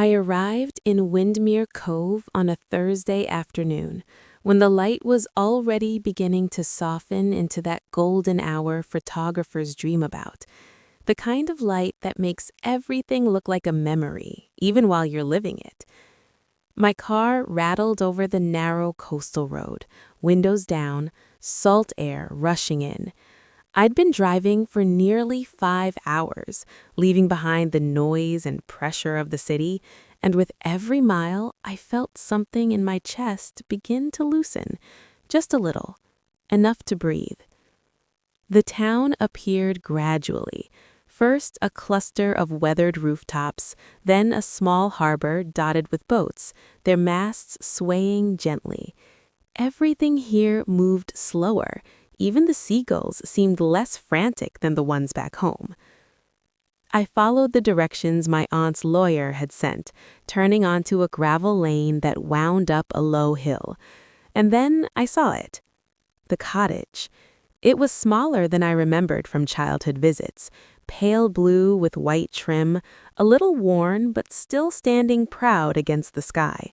I arrived in Windmere Cove on a Thursday afternoon, when the light was already beginning to soften into that golden hour photographers dream about, the kind of light that makes everything look like a memory, even while you're living it. My car rattled over the narrow coastal road, windows down, salt air rushing in. I'd been driving for nearly 5 hours, leaving behind the noise and pressure of the city, and with every mile, I felt something in my chest begin to loosen, just a little, enough to breathe. The town appeared gradually. First, a cluster of weathered rooftops, then a small harbor dotted with boats, their masts swaying gently. Everything here moved slower. Even the seagulls seemed less frantic than the ones back home. I followed the directions my aunt's lawyer had sent, turning onto a gravel lane that wound up a low hill. And then I saw it. The cottage. It was smaller than I remembered from childhood visits, pale blue with white trim, a little worn but still standing proud against the sky.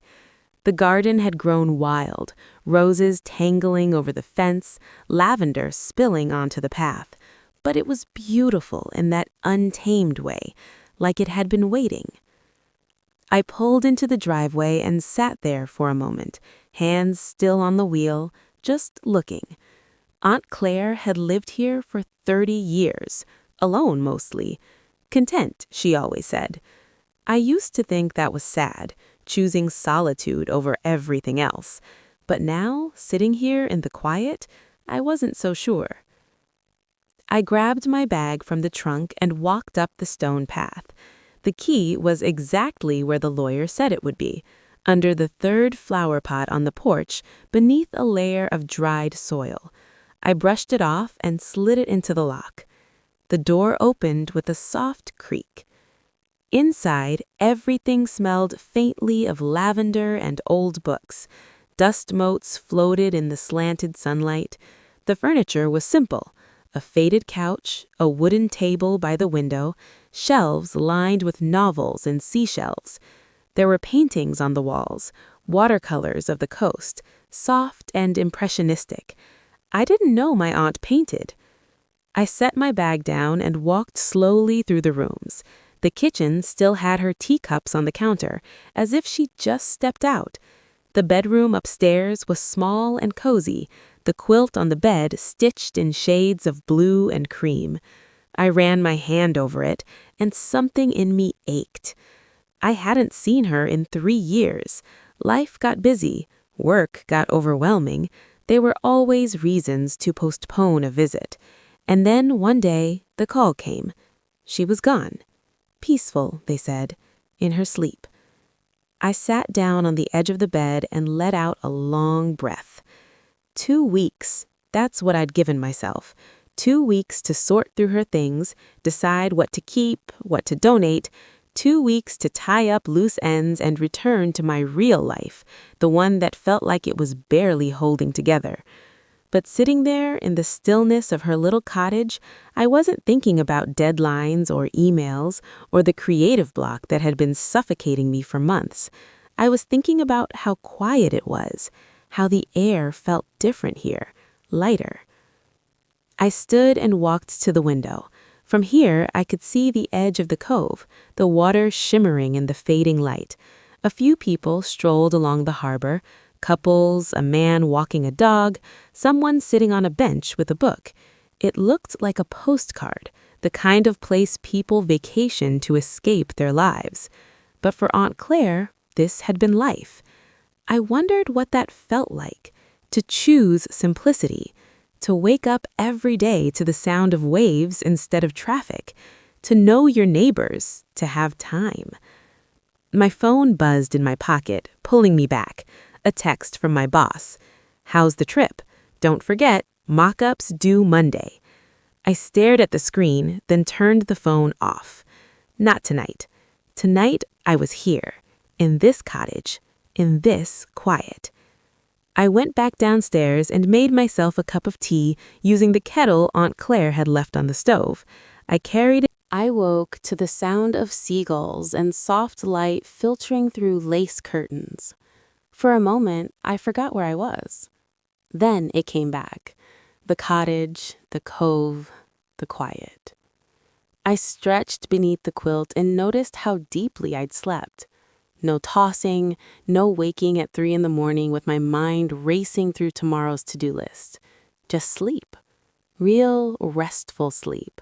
The garden had grown wild, roses tangling over the fence, lavender spilling onto the path. But it was beautiful in that untamed way, like it had been waiting. I pulled into the driveway and sat there for a moment, hands still on the wheel, just looking. Aunt Claire had lived here for 30 years, alone mostly. Content, she always said. I used to think that was sad, choosing solitude over everything else. But now, sitting here in the quiet, I wasn't so sure. I grabbed my bag from the trunk and walked up the stone path. The key was exactly where the lawyer said it would be, under the third flower pot on the porch, beneath a layer of dried soil. I brushed it off and slid it into the lock. The door opened with a soft creak. Inside, everything smelled faintly of lavender and old books. Dust motes floated in the slanted sunlight. The furniture was simple. A faded couch, a wooden table by the window, shelves lined with novels and seashells. There were paintings on the walls, watercolors of the coast, soft and impressionistic. I didn't know my aunt painted. I set my bag down and walked slowly through the rooms. The kitchen still had her teacups on the counter, as if she'd just stepped out. The bedroom upstairs was small and cozy, the quilt on the bed stitched in shades of blue and cream. I ran my hand over it, and something in me ached. I hadn't seen her in 3 years. Life got busy, work got overwhelming. There were always reasons to postpone a visit. And then one day, the call came. She was gone. Peaceful, they said, in her sleep. I sat down on the edge of the bed and let out a long breath. 2 weeks, that's what I'd given myself. 2 weeks to sort through her things, decide what to keep, what to donate. 2 weeks to tie up loose ends and return to my real life, the one that felt like it was barely holding together. But sitting there in the stillness of her little cottage, I wasn't thinking about deadlines or emails or the creative block that had been suffocating me for months. I was thinking about how quiet it was, how the air felt different here, lighter. I stood and walked to the window. From here, I could see the edge of the cove, the water shimmering in the fading light. A few people strolled along the harbor, couples, a man walking a dog, someone sitting on a bench with a book. It looked like a postcard, the kind of place people vacation to escape their lives. But for Aunt Claire, this had been life. I wondered what that felt like, to choose simplicity, to wake up every day to the sound of waves instead of traffic, to know your neighbors, to have time. My phone buzzed in my pocket, pulling me back. A text from my boss. How's the trip? Don't forget, mock-ups due Monday. I stared at the screen, then turned the phone off. Not tonight. Tonight, I was here, in this cottage, in this quiet. I went back downstairs and made myself a cup of tea using the kettle Aunt Claire had left on the stove. I carried it I woke to the sound of seagulls and soft light filtering through lace curtains. For a moment, I forgot where I was. Then it came back. The cottage, the cove, the quiet. I stretched beneath the quilt and noticed how deeply I'd slept. No tossing, no waking at 3 in the morning with my mind racing through tomorrow's to-do list. Just sleep. Real, restful sleep.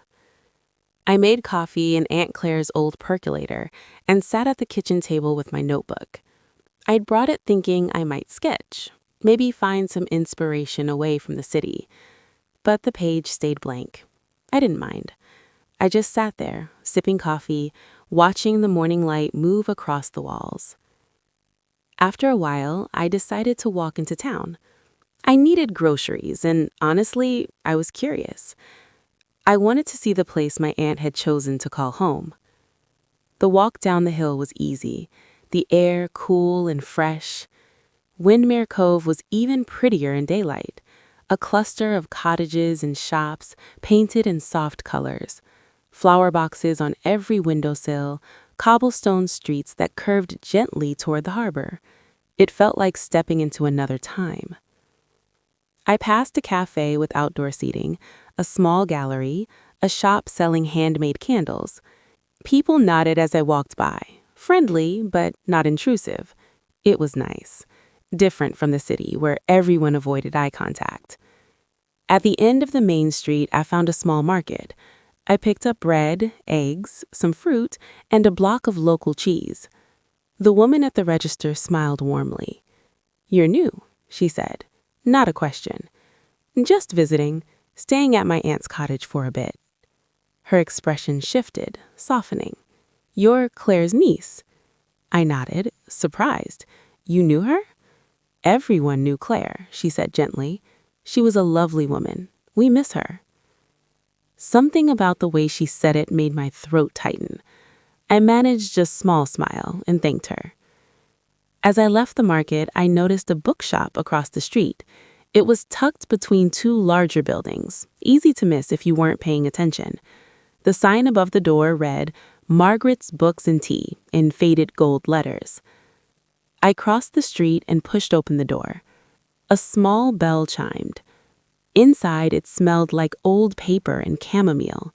I made coffee in Aunt Claire's old percolator and sat at the kitchen table with my notebook. I'd brought it thinking I might sketch, maybe find some inspiration away from the city. But the page stayed blank. I didn't mind. I just sat there, sipping coffee, watching the morning light move across the walls. After a while, I decided to walk into town. I needed groceries, and honestly, I was curious. I wanted to see the place my aunt had chosen to call home. The walk down the hill was easy, the air cool and fresh. Windmere Cove was even prettier in daylight, a cluster of cottages and shops painted in soft colors. Flower boxes on every windowsill, cobblestone streets that curved gently toward the harbor. It felt like stepping into another time. I passed a cafe with outdoor seating, a small gallery, a shop selling handmade candles. People nodded as I walked by, friendly but not intrusive. It was nice, different from the city where everyone avoided eye contact. At the end of the main street, I found a small market. I picked up bread, eggs, some fruit, and a block of local cheese. The woman at the register smiled warmly. "You're new," she said. Not a question. "Just visiting, staying at my aunt's cottage for a bit." Her expression shifted, softening. "You're Claire's niece." I nodded, surprised. "You knew her?" "Everyone knew Claire," she said gently. "She was a lovely woman. We miss her." Something about the way she said it made my throat tighten. I managed a small smile and thanked her. As I left the market, I noticed a bookshop across the street. It was tucked between two larger buildings, easy to miss if you weren't paying attention. The sign above the door read, "Margaret's Books and Tea," in faded gold letters. I crossed the street and pushed open the door. A small bell chimed. Inside, it smelled like old paper and chamomile.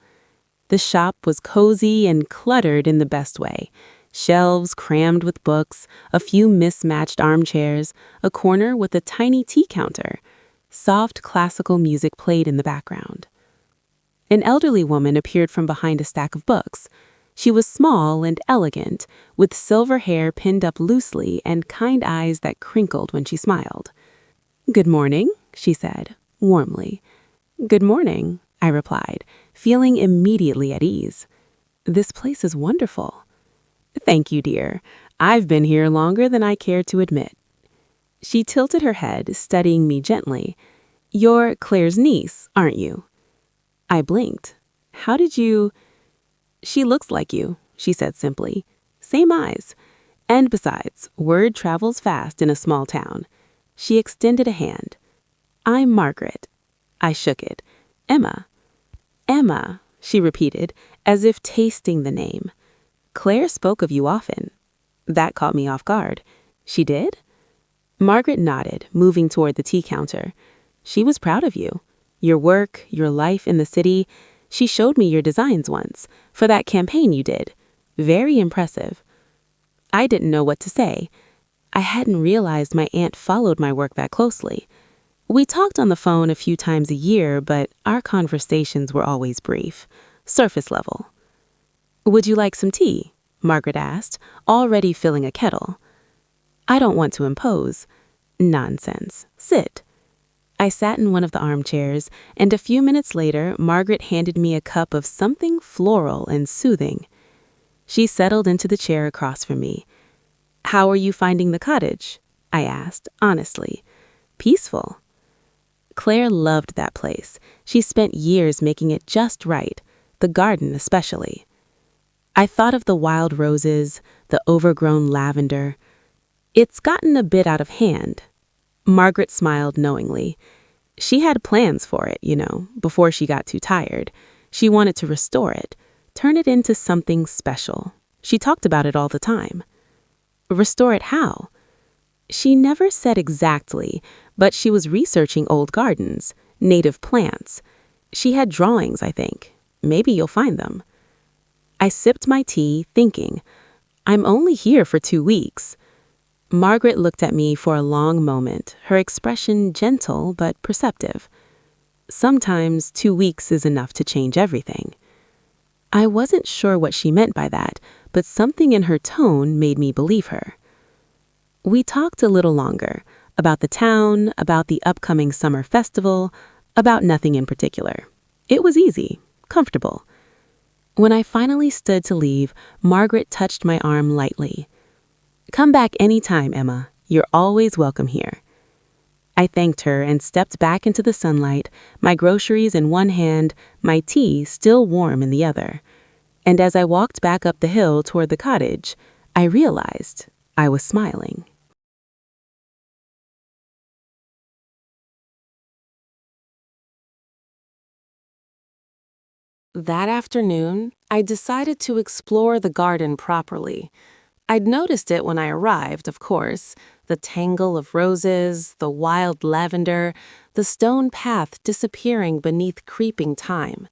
The shop was cozy and cluttered in the best way. Shelves crammed with books, a few mismatched armchairs, a corner with a tiny tea counter. Soft classical music played in the background. An elderly woman appeared from behind a stack of books. She was small and elegant, with silver hair pinned up loosely and kind eyes that crinkled when she smiled. "Good morning," she said, warmly. "Good morning," I replied, feeling immediately at ease. "This place is wonderful." "Thank you, dear. I've been here longer than I care to admit." She tilted her head, studying me gently. "You're Claire's niece, aren't you?" I blinked. "How did you—" "She looks like you," she said simply. "Same eyes. And besides, word travels fast in a small town." She extended a hand. "I'm Margaret." I shook it. "Emma." "Emma," she repeated, as if tasting the name. "Claire spoke of you often." That caught me off guard. "She did?" Margaret nodded, moving toward the tea counter. "She was proud of you. Your work, your life in the city. She showed me your designs once, for that campaign you did. Very impressive." I didn't know what to say. I hadn't realized my aunt followed my work that closely. We talked on the phone a few times a year, but our conversations were always brief, surface level. "Would you like some tea?" Margaret asked, already filling a kettle. "I don't want to impose." "Nonsense. Sit." I sat in one of the armchairs, and a few minutes later, Margaret handed me a cup of something floral and soothing. She settled into the chair across from me. "How are you finding the cottage?" I asked, honestly. "Peaceful." Claire loved that place. She spent years making it just right, the garden especially. I thought of the wild roses, the overgrown lavender. "It's gotten a bit out of hand." Margaret smiled knowingly. She had plans for it, before she got too tired. She wanted to restore it, Turn it into something special. She talked about it all the time. Restore it how? She never said exactly, but she was researching old gardens, native plants. She had drawings, I think. Maybe you'll find them. I sipped my tea, thinking, I'm only here for 2 weeks. Margaret looked at me for a long moment, her expression gentle but perceptive. Sometimes 2 weeks is enough to change everything. I wasn't sure what she meant by that, but something in her tone made me believe her. We talked a little longer, about the town, about the upcoming summer festival, about nothing in particular. It was easy, comfortable. When I finally stood to leave, Margaret touched my arm lightly. Come back anytime, Emma. You're always welcome here. I thanked her and stepped back into the sunlight, my groceries in one hand, my tea still warm in the other. And as I walked back up the hill toward the cottage, I realized I was smiling. That afternoon, I decided to explore the garden properly. I'd noticed it when I arrived, of course, the tangle of roses, the wild lavender, the stone path disappearing beneath creeping thyme.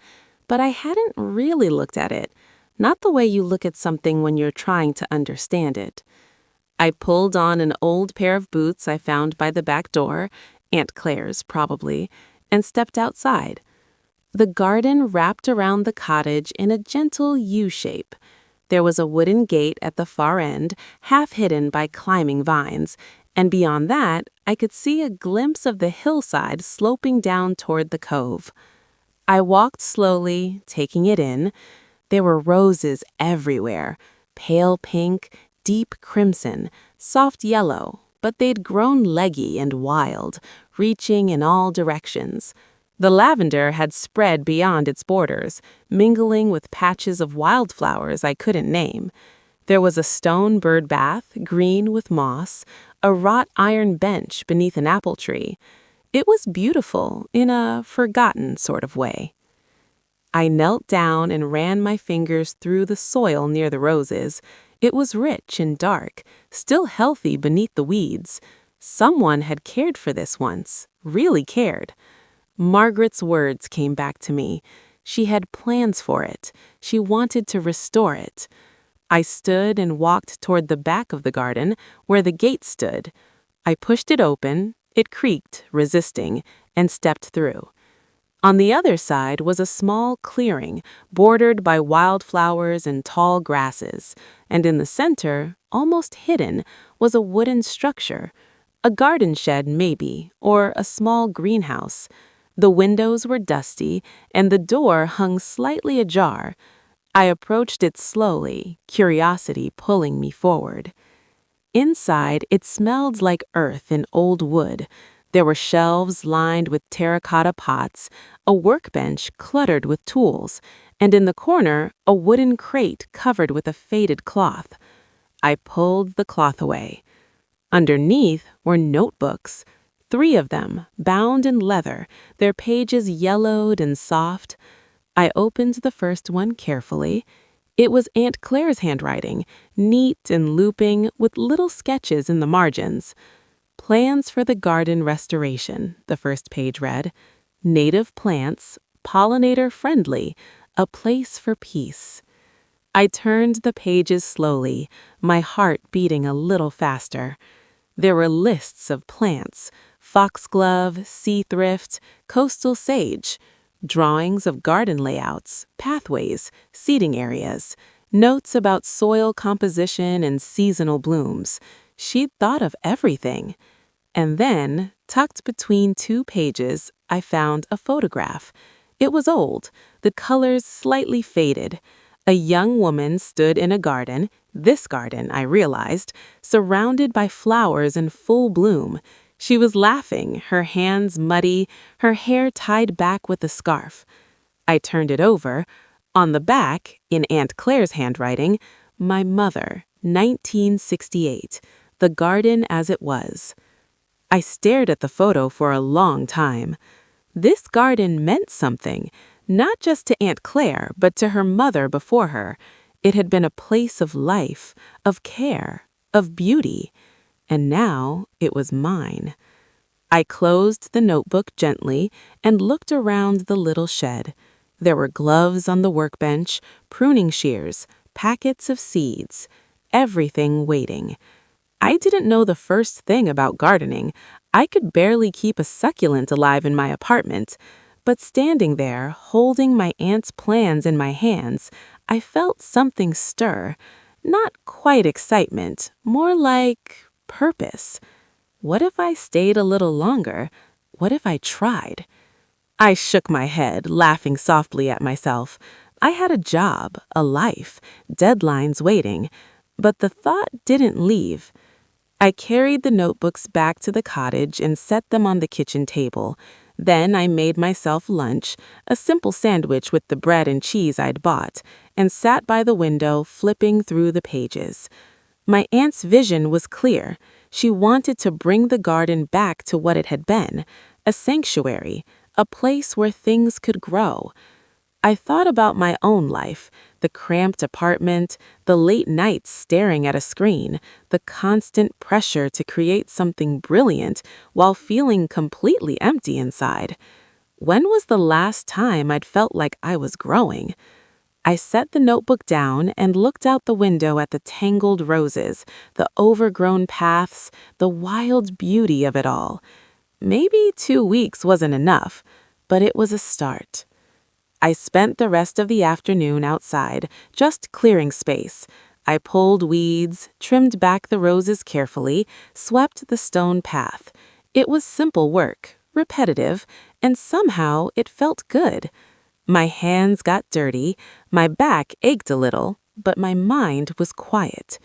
But I hadn't really looked at it, not the way you look at something when you're trying to understand it. I pulled on an old pair of boots I found by the back door, Aunt Claire's probably, and stepped outside. The garden wrapped around the cottage in a gentle U shape. There was a wooden gate at the far end, half hidden by climbing vines, and beyond that, I could see a glimpse of the hillside sloping down toward the cove. I walked slowly, taking it in. There were roses everywhere, pale pink, deep crimson, soft yellow, but they'd grown leggy and wild, reaching in all directions. The lavender had spread beyond its borders, mingling with patches of wildflowers I couldn't name. There was a stone bird bath, green with moss, a wrought iron bench beneath an apple tree. It was beautiful in a forgotten sort of way. I knelt down and ran my fingers through the soil near the roses. It was rich and dark, still healthy beneath the weeds. Someone had cared for this once, really cared. Margaret's words came back to me. She had plans for it. She wanted to restore it. I stood and walked toward the back of the garden, where the gate stood. I pushed it open, it creaked, resisting, and stepped through. On the other side was a small clearing, bordered by wildflowers and tall grasses, and in the center, almost hidden, was a wooden structure. A garden shed, maybe, or a small greenhouse. The windows were dusty, and the door hung slightly ajar. I approached it slowly, curiosity pulling me forward. Inside, it smelled like earth and old wood. There were shelves lined with terracotta pots, a workbench cluttered with tools, and in the corner, a wooden crate covered with a faded cloth. I pulled the cloth away. Underneath were notebooks. 3 of them, bound in leather, their pages yellowed and soft. I opened the first one carefully. It was Aunt Claire's handwriting, neat and looping, with little sketches in the margins. Plans for the garden restoration, the first page read. Native plants, pollinator-friendly, a place for peace. I turned the pages slowly, my heart beating a little faster. There were lists of plants, foxglove, sea thrift, coastal sage, drawings of garden layouts, pathways, seating areas, notes about soil composition and seasonal blooms. She'd thought of everything. And then, tucked between 2 pages, I found a photograph. It was old, the colors slightly faded. A young woman stood in a garden, this garden, I realized, surrounded by flowers in full bloom. She was laughing, her hands muddy, her hair tied back with a scarf. I turned it over. On the back, in Aunt Claire's handwriting, my mother, 1968, the garden as it was. I stared at the photo for a long time. This garden meant something. Not just to Aunt Claire, but to her mother before her. It had been a place of life, of care, of beauty, and now it was mine. I closed the notebook gently and looked around the little shed. There were gloves on the workbench, pruning shears, packets of seeds, everything waiting. I didn't know the first thing about gardening. I could barely keep a succulent alive in my apartment. But standing there, holding my aunt's plans in my hands, I felt something stir. Not quite excitement, more like purpose. What if I stayed a little longer? What if I tried? I shook my head, laughing softly at myself. I had a job, a life, deadlines waiting, but the thought didn't leave. I carried the notebooks back to the cottage and set them on the kitchen table. Then I made myself lunch, a simple sandwich with the bread and cheese I'd bought, and sat by the window flipping through the pages. My aunt's vision was clear. She wanted to bring the garden back to what it had been, a sanctuary, a place where things could grow. I thought about my own life, the cramped apartment, the late nights staring at a screen, the constant pressure to create something brilliant while feeling completely empty inside. When was the last time I'd felt like I was growing? I set the notebook down and looked out the window at the tangled roses, the overgrown paths, the wild beauty of it all. Maybe 2 weeks wasn't enough, but it was a start. I spent the rest of the afternoon outside, just clearing space. I pulled weeds, trimmed back the roses carefully, swept the stone path. It was simple work, repetitive, and somehow it felt good. My hands got dirty, my back ached a little, but my mind was quiet.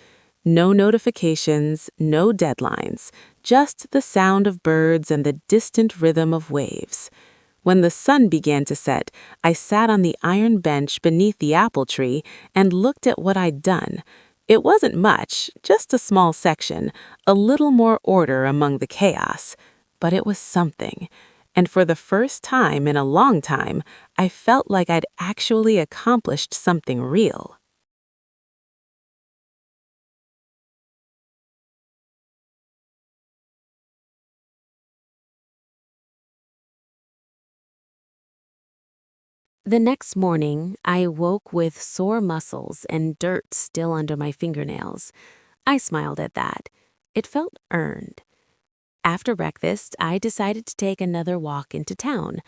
No notifications, no deadlines, just the sound of birds and the distant rhythm of waves. When the sun began to set, I sat on the iron bench beneath the apple tree and looked at what I'd done. It wasn't much, just a small section, a little more order among the chaos. But it was something. And for the first time in a long time, I felt like I'd actually accomplished something real. The next morning, I woke with sore muscles and dirt still under my fingernails. I smiled at that. It felt earned. After breakfast, I decided to take another walk into town.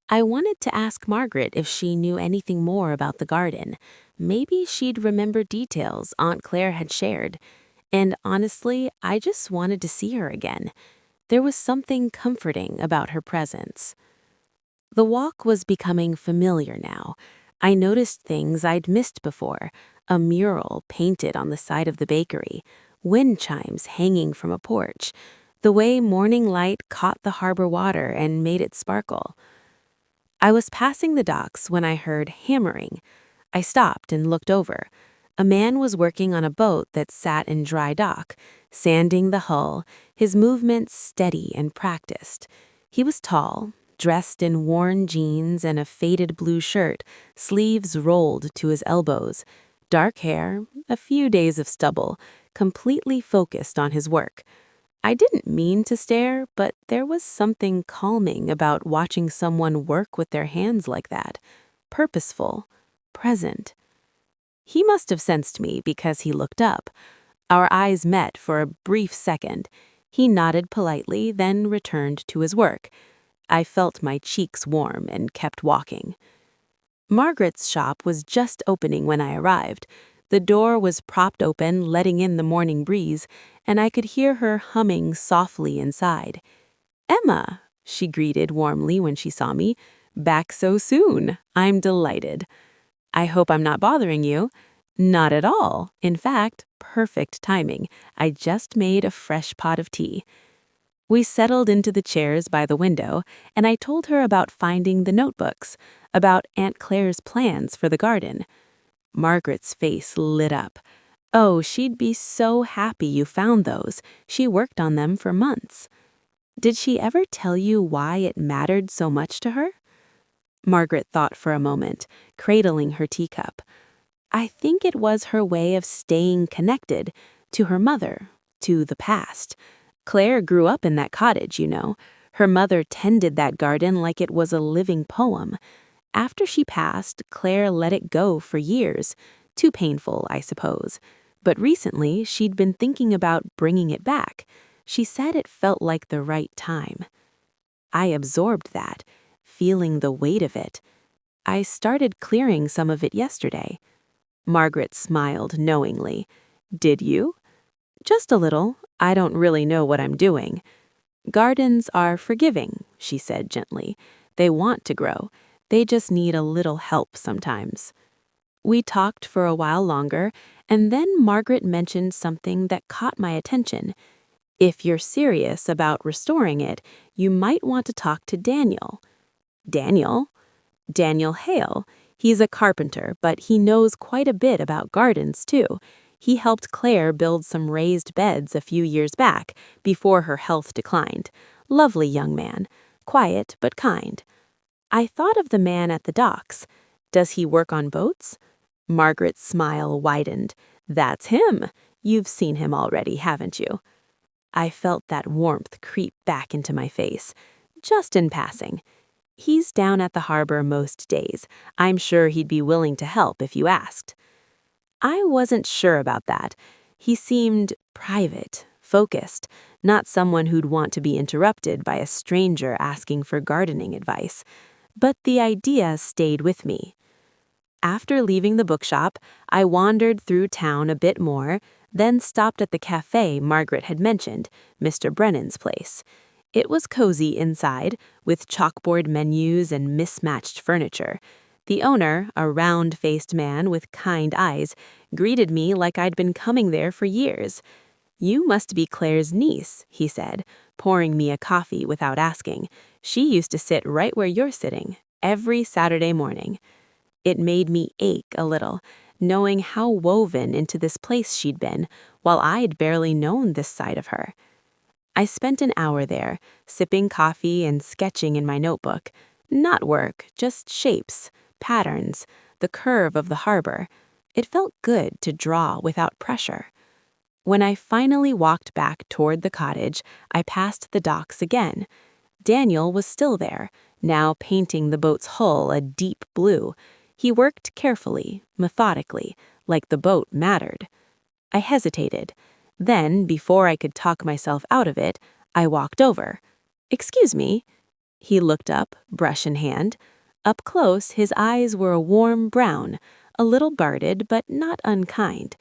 I wanted to ask Margaret if she knew anything more about the garden. Maybe she'd remember details Aunt Claire had shared. And honestly, I just wanted to see her again. There was something comforting about her presence. The walk was becoming familiar now. I noticed things I'd missed before, a mural painted on the side of the bakery, wind chimes hanging from a porch, the way morning light caught the harbor water and made it sparkle. I was passing the docks when I heard hammering. I stopped and looked over. A man was working on a boat that sat in dry dock, sanding the hull, his movements steady and practiced. He was tall, dressed in worn jeans and a faded blue shirt, sleeves rolled to his elbows, dark hair, a few days of stubble, completely focused on his work. I didn't mean to stare, but there was something calming about watching someone work with their hands like that, purposeful, present. He must have sensed me because he looked up. Our eyes met for a brief second. He nodded politely, then returned to his work. I felt my cheeks warm and kept walking. Margaret's shop was just opening when I arrived. The door was propped open, letting in the morning breeze, and I could hear her humming softly inside. "Emma," she greeted warmly when she saw me. "Back so soon. I'm delighted." "I hope I'm not bothering you." "Not at all. In fact, perfect timing. I just made a fresh pot of tea." We settled into the chairs by the window, and I told her about finding the notebooks, about Aunt Claire's plans for the garden. Margaret's face lit up. "Oh, she'd be so happy you found those. She worked on them for months." "Did she ever tell you why it mattered so much to her?" Margaret thought for a moment, cradling her teacup. I think it was her way of staying connected to her mother, to the past. Claire grew up in that cottage, you know. Her mother tended that garden like it was a living poem. After she passed, Claire let it go for years. Too painful, I suppose. But recently, she'd been thinking about bringing it back. She said it felt like the right time. I absorbed that, feeling the weight of it. I started clearing some of it yesterday. Margaret smiled knowingly. Did you? Just a little. I don't really know what I'm doing. Gardens are forgiving, she said gently. They want to grow. They just need a little help sometimes. We talked for a while longer, and then Margaret mentioned something that caught my attention. If you're serious about restoring it, you might want to talk to Daniel. Daniel? Daniel Hale. He's a carpenter, but he knows quite a bit about gardens, too. He helped Claire build some raised beds a few years back, before her health declined. Lovely young man. Quiet, but kind. I thought of the man at the docks. Does he work on boats? Margaret's smile widened. That's him. You've seen him already, haven't you? I felt that warmth creep back into my face. Just in passing. He's down at the harbor most days. I'm sure he'd be willing to help if you asked. I wasn't sure about that. He seemed private, focused, not someone who'd want to be interrupted by a stranger asking for gardening advice. But the idea stayed with me. After leaving the bookshop, I wandered through town a bit more, then stopped at the cafe Margaret had mentioned, Mr. Brennan's place. It was cozy inside, with chalkboard menus and mismatched furniture. The owner, a round-faced man with kind eyes, greeted me like I'd been coming there for years. You must be Claire's niece, he said, pouring me a coffee without asking. She used to sit right where you're sitting, every Saturday morning. It made me ache a little, knowing how woven into this place she'd been, while I'd barely known this side of her. I spent an hour there, sipping coffee and sketching in my notebook. Not work, just shapes, patterns, the curve of the harbor. It felt good to draw without pressure. When I finally walked back toward the cottage, I passed the docks again. Daniel was still there, now painting the boat's hull a deep blue. He worked carefully, methodically, like the boat mattered. I hesitated. Then, before I could talk myself out of it, I walked over. "Excuse me." He looked up, brush in hand. Up close, his eyes were a warm brown, a little guarded but not unkind.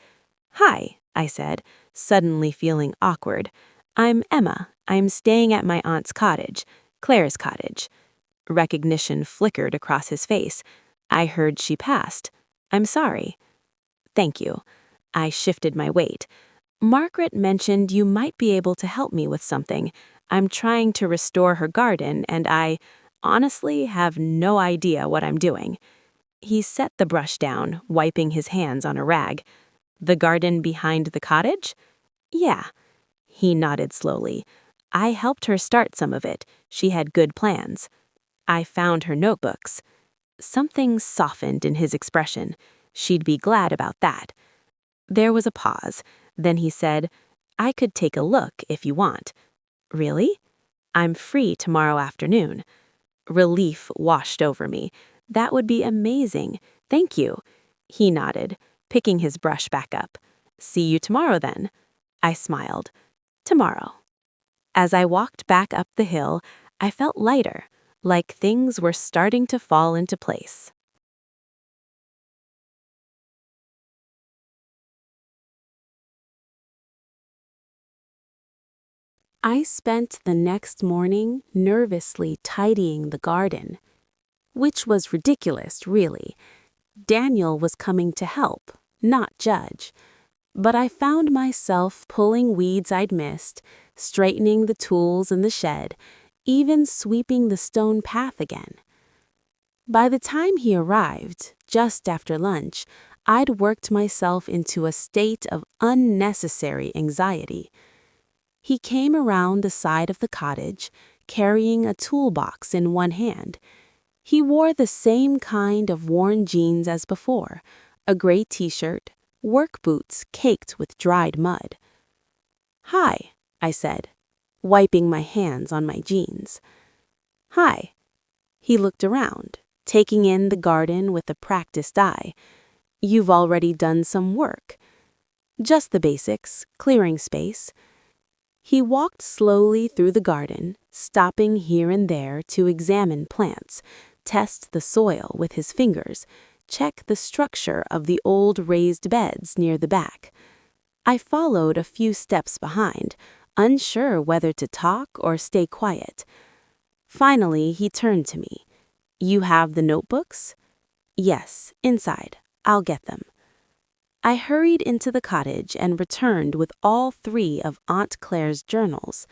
"Hi," I said, suddenly feeling awkward. "I'm Emma. I'm staying at my aunt's cottage, Claire's cottage." Recognition flickered across his face. I heard she passed. "I'm sorry." "Thank you." I shifted my weight. "Margaret mentioned you might be able to help me with something. I'm trying to restore her garden, and I, honestly, have no idea what I'm doing." He set the brush down, wiping his hands on a rag. "The garden behind the cottage?" "Yeah." He nodded slowly. "I helped her start some of it. She had good plans." I found her notebooks. Something softened in his expression. She'd be glad about that. There was a pause. Then he said, "I could take a look if you want." "Really?" "I'm free tomorrow afternoon." Relief washed over me. "That would be amazing. Thank you." He nodded, picking his brush back up. "See you tomorrow then." I smiled. "Tomorrow." As I walked back up the hill, I felt lighter, like things were starting to fall into place. I spent the next morning nervously tidying the garden, which was ridiculous, really. Daniel was coming to help, not judge. But I found myself pulling weeds I'd missed, straightening the tools in the shed, even sweeping the stone path again. By the time he arrived, just after lunch, I'd worked myself into a state of unnecessary anxiety. He came around the side of the cottage, carrying a toolbox in one hand. He wore the same kind of worn jeans as before, a gray t-shirt, work boots caked with dried mud. "Hi," I said, wiping my hands on my jeans. "Hi." He looked around, taking in the garden with a practiced eye. "You've already done some work." "Just the basics, clearing space." He walked slowly through the garden, stopping here and there to examine plants, test the soil with his fingers, check the structure of the old raised beds near the back. I followed a few steps behind, unsure whether to talk or stay quiet. Finally, he turned to me. "You have the notebooks?" "Yes, inside. I'll get them." I hurried into the cottage and returned with all 3 of Aunt Claire's journals.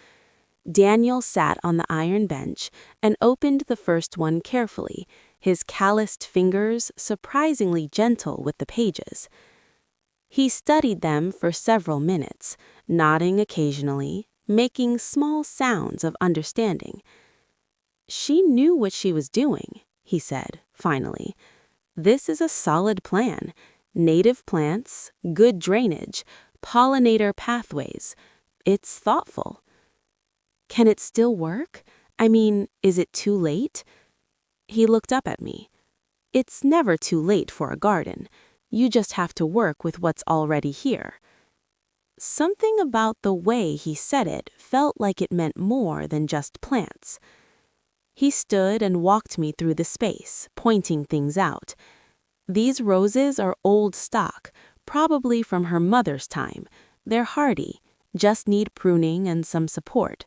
Daniel sat on the iron bench and opened the first one carefully, his calloused fingers surprisingly gentle with the pages. He studied them for several minutes, nodding occasionally, making small sounds of understanding. "She knew what she was doing," he said, finally. "This is a solid plan. Native plants, good drainage, pollinator pathways. It's thoughtful." "Can it still work? I mean, is it too late?" He looked up at me. "It's never too late for a garden. You just have to work with what's already here." Something about the way he said it felt like it meant more than just plants. He stood and walked me through the space, pointing things out. "These roses are old stock, probably from her mother's time. They're hardy, just need pruning and some support.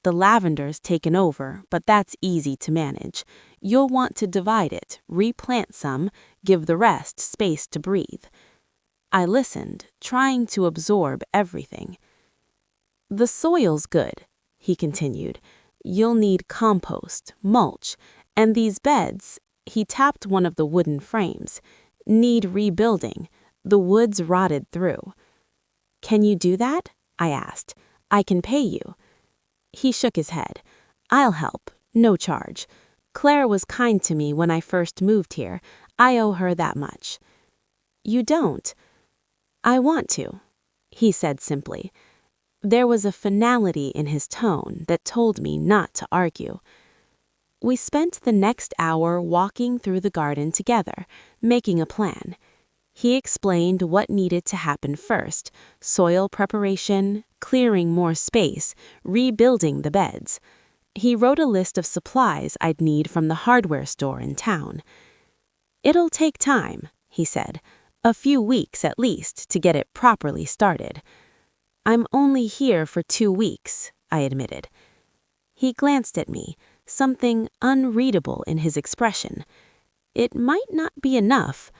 The lavender's taken over, but that's easy to manage. You'll want to divide it, replant some, give the rest space to breathe." I listened, trying to absorb everything. "The soil's good," he continued. "You'll need compost, mulch, and these beds," he tapped one of the wooden frames, "need rebuilding. The wood's rotted through." "Can you do that?" I asked. "I can pay you." He shook his head. "I'll help, no charge. Claire was kind to me when I first moved here. I owe her that much." "You don't?" "I want to," he said simply. There was a finality in his tone that told me not to argue. We spent the next hour walking through the garden together, making a plan. He explained what needed to happen first: soil preparation, clearing more space, rebuilding the beds. He wrote a list of supplies I'd need from the hardware store in town. "It'll take time," he said, "a few weeks at least to get it properly started." "I'm only here for 2 weeks," I admitted. He glanced at me, something unreadable in his expression. "It might not be enough."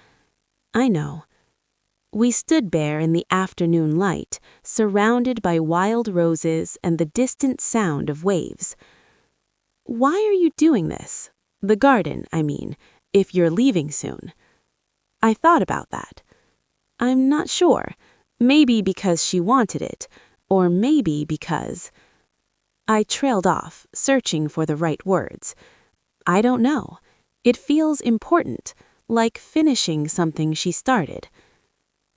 "I know." We stood there in the afternoon light, surrounded by wild roses and the distant sound of waves. "Why are you doing this? The garden, I mean, if you're leaving soon." I thought about that. "I'm not sure. Maybe because she wanted it, or maybe because—" I trailed off, searching for the right words. "I don't know. It feels important, like finishing something she started."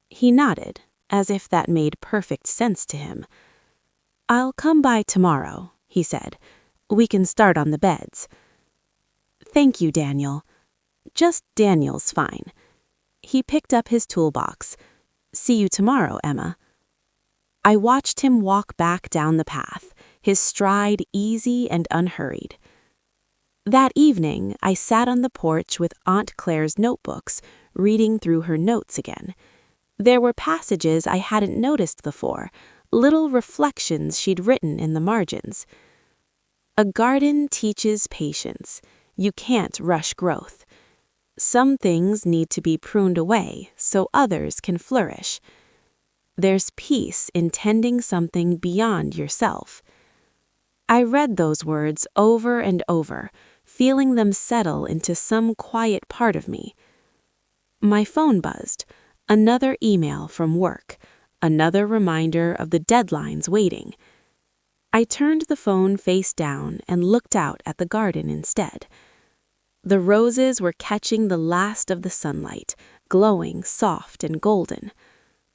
He nodded, as if that made perfect sense to him. "I'll come by tomorrow," he said. "We can start on the beds." "Thank you, Daniel." Just Daniel's fine. He picked up his toolbox. "See you tomorrow, Emma." I watched him walk back down the path, his stride easy and unhurried. That evening, I sat on the porch with Aunt Claire's notebooks, reading through her notes again. There were passages I hadn't noticed before, little reflections she'd written in the margins. "A garden teaches patience. You can't rush growth. Some things need to be pruned away so others can flourish. There's peace in tending something beyond yourself." I read those words over and over, feeling them settle into some quiet part of me. My phone buzzed. Another email from work, another reminder of the deadlines waiting. I turned the phone face down and looked out at the garden instead. The roses were catching the last of the sunlight, glowing soft and golden.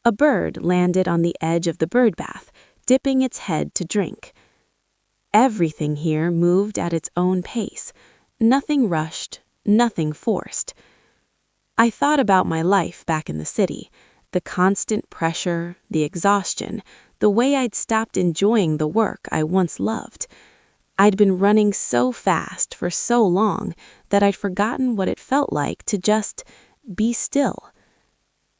A bird landed on the edge of the bird bath, dipping its head to drink. Everything here moved at its own pace. Nothing rushed, nothing forced. I thought about my life back in the city, the constant pressure, the exhaustion, the way I'd stopped enjoying the work I once loved. I'd been running so fast for so long that I'd forgotten what it felt like to just be still.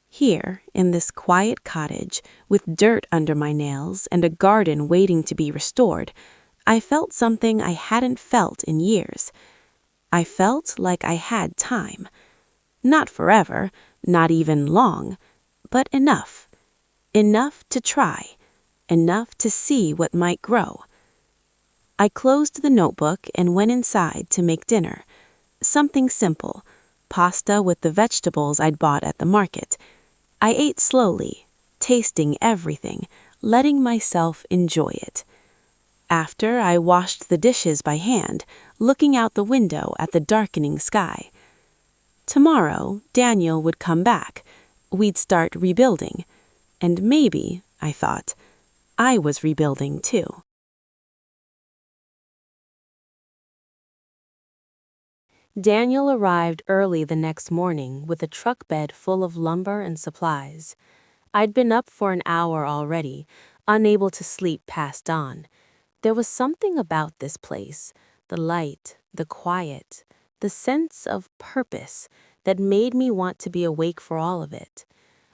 Here, in this quiet cottage, with dirt under my nails and a garden waiting to be restored, I felt something I hadn't felt in years. I felt like I had time. Not forever, not even long, but enough. Enough to try, enough to see what might grow. I closed the notebook and went inside to make dinner. Something simple, pasta with the vegetables I'd bought at the market. I ate slowly, tasting everything, letting myself enjoy it. After, I washed the dishes by hand, looking out the window at the darkening sky. Tomorrow, Daniel would come back. We'd start rebuilding. And maybe, I thought, I was rebuilding too. Daniel arrived early the next morning with a truck bed full of lumber and supplies. I'd been up for an hour already, unable to sleep past dawn. There was something about this place, the light, the quiet, the sense of purpose that made me want to be awake for all of it.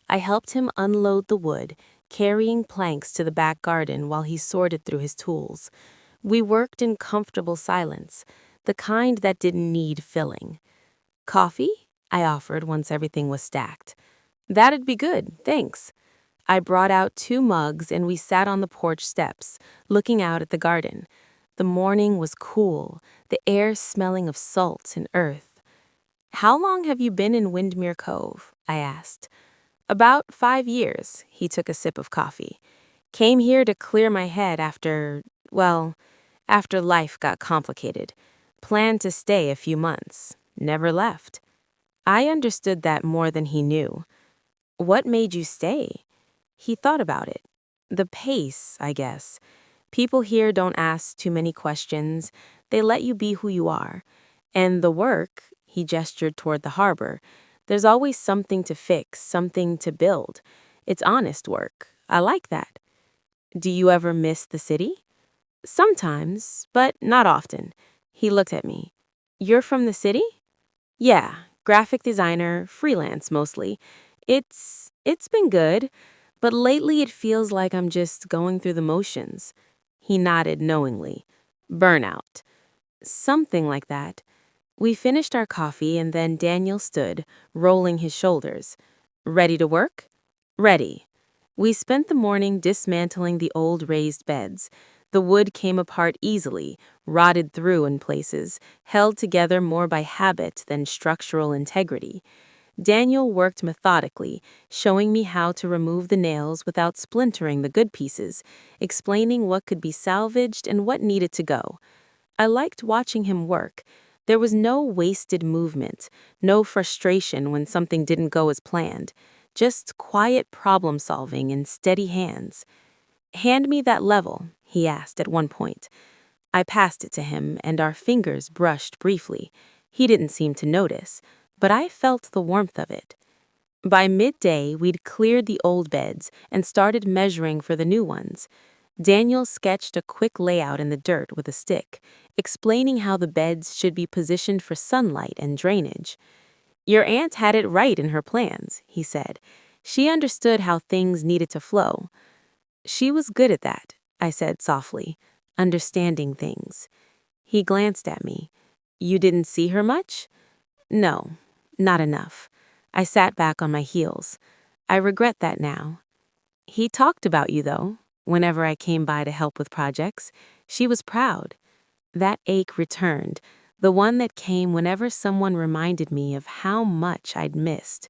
I helped him unload the wood, carrying planks to the back garden while he sorted through his tools. We worked in comfortable silence, the kind that didn't need filling. "Coffee?" I offered once everything was stacked. "That'd be good, thanks." I brought out 2 mugs and we sat on the porch steps, looking out at the garden. The morning was cool, the air smelling of salt and earth. "How long have you been in Windmere Cove?" I asked. "About 5 years," he took a sip of coffee. "Came here to clear my head after life got complicated. Planned to stay a few months. Never left." I understood that more than he knew. "What made you stay?" He thought about it. "The pace, I guess. People here don't ask too many questions. They let you be who you are. And the work," he gestured toward the harbor, "there's always something to fix, something to build. It's honest work. I like that." "Do you ever miss the city?" "Sometimes, but not often." He looked at me. "You're from the city?" "Yeah, graphic designer, freelance mostly. It's been good, but lately it feels like I'm just going through the motions." He nodded knowingly. "Burnout." "Something like that." We finished our coffee and then Daniel stood, rolling his shoulders. "Ready to work?" "Ready." We spent the morning dismantling the old raised beds. The wood came apart easily, rotted through in places, held together more by habit than structural integrity. Daniel worked methodically, showing me how to remove the nails without splintering the good pieces, explaining what could be salvaged and what needed to go. I liked watching him work. There was no wasted movement, no frustration when something didn't go as planned, just quiet problem solving in steady hands. "Hand me that level," he asked at one point. I passed it to him, and our fingers brushed briefly. He didn't seem to notice, but I felt the warmth of it. By midday, we'd cleared the old beds and started measuring for the new ones. Daniel sketched a quick layout in the dirt with a stick, explaining how the beds should be positioned for sunlight and drainage. "Your aunt had it right in her plans," he said. "She understood how things needed to flow." "She was good at that," I said softly, "understanding things." He glanced at me. "You didn't see her much?" "No, not enough." I sat back on my heels. "I regret that now." "He talked about you, though, whenever I came by to help with projects. She was proud." That ache returned, the one that came whenever someone reminded me of how much I'd missed.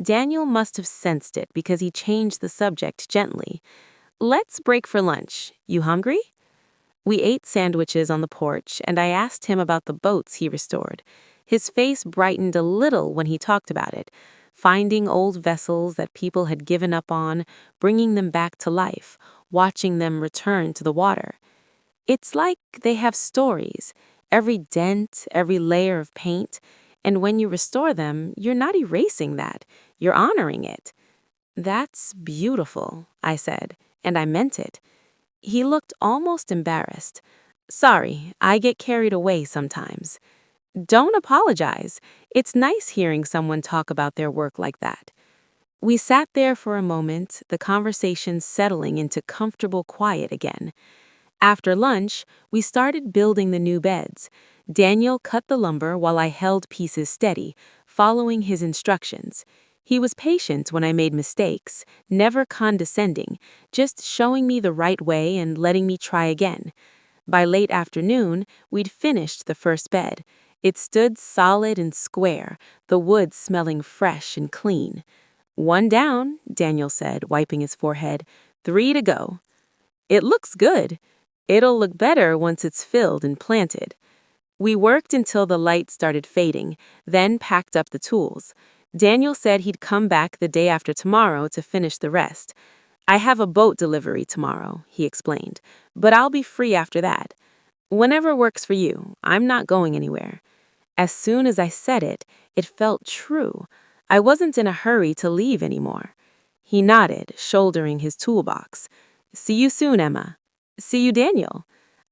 Daniel must have sensed it because he changed the subject gently. "Let's break for lunch. You hungry?" We ate sandwiches on the porch, and I asked him about the boats he restored. His face brightened a little when he talked about it, finding old vessels that people had given up on, bringing them back to life, watching them return to the water. It's like they have stories, every dent, every layer of paint, and when you restore them, you're not erasing that, you're honoring it. That's beautiful, I said, and I meant it. He looked almost embarrassed. Sorry, I get carried away sometimes. Don't apologize. It's nice hearing someone talk about their work like that. We sat there for a moment, the conversation settling into comfortable quiet again. After lunch, we started building the new beds. Daniel cut the lumber while I held pieces steady, following his instructions. He was patient when I made mistakes, never condescending, just showing me the right way and letting me try again. By late afternoon, we'd finished the first bed. It stood solid and square, the wood smelling fresh and clean. "One down," Daniel said, wiping his forehead. "3 to go." "It looks good. It'll look better once it's filled and planted." We worked until the light started fading, then packed up the tools. Daniel said he'd come back the day after tomorrow to finish the rest. "I have a boat delivery tomorrow," he explained, "but I'll be free after that. Whenever works for you, I'm not going anywhere." As soon as I said it, it felt true. I wasn't in a hurry to leave anymore. He nodded, shouldering his toolbox. "See you soon, Emma." "See you, Daniel."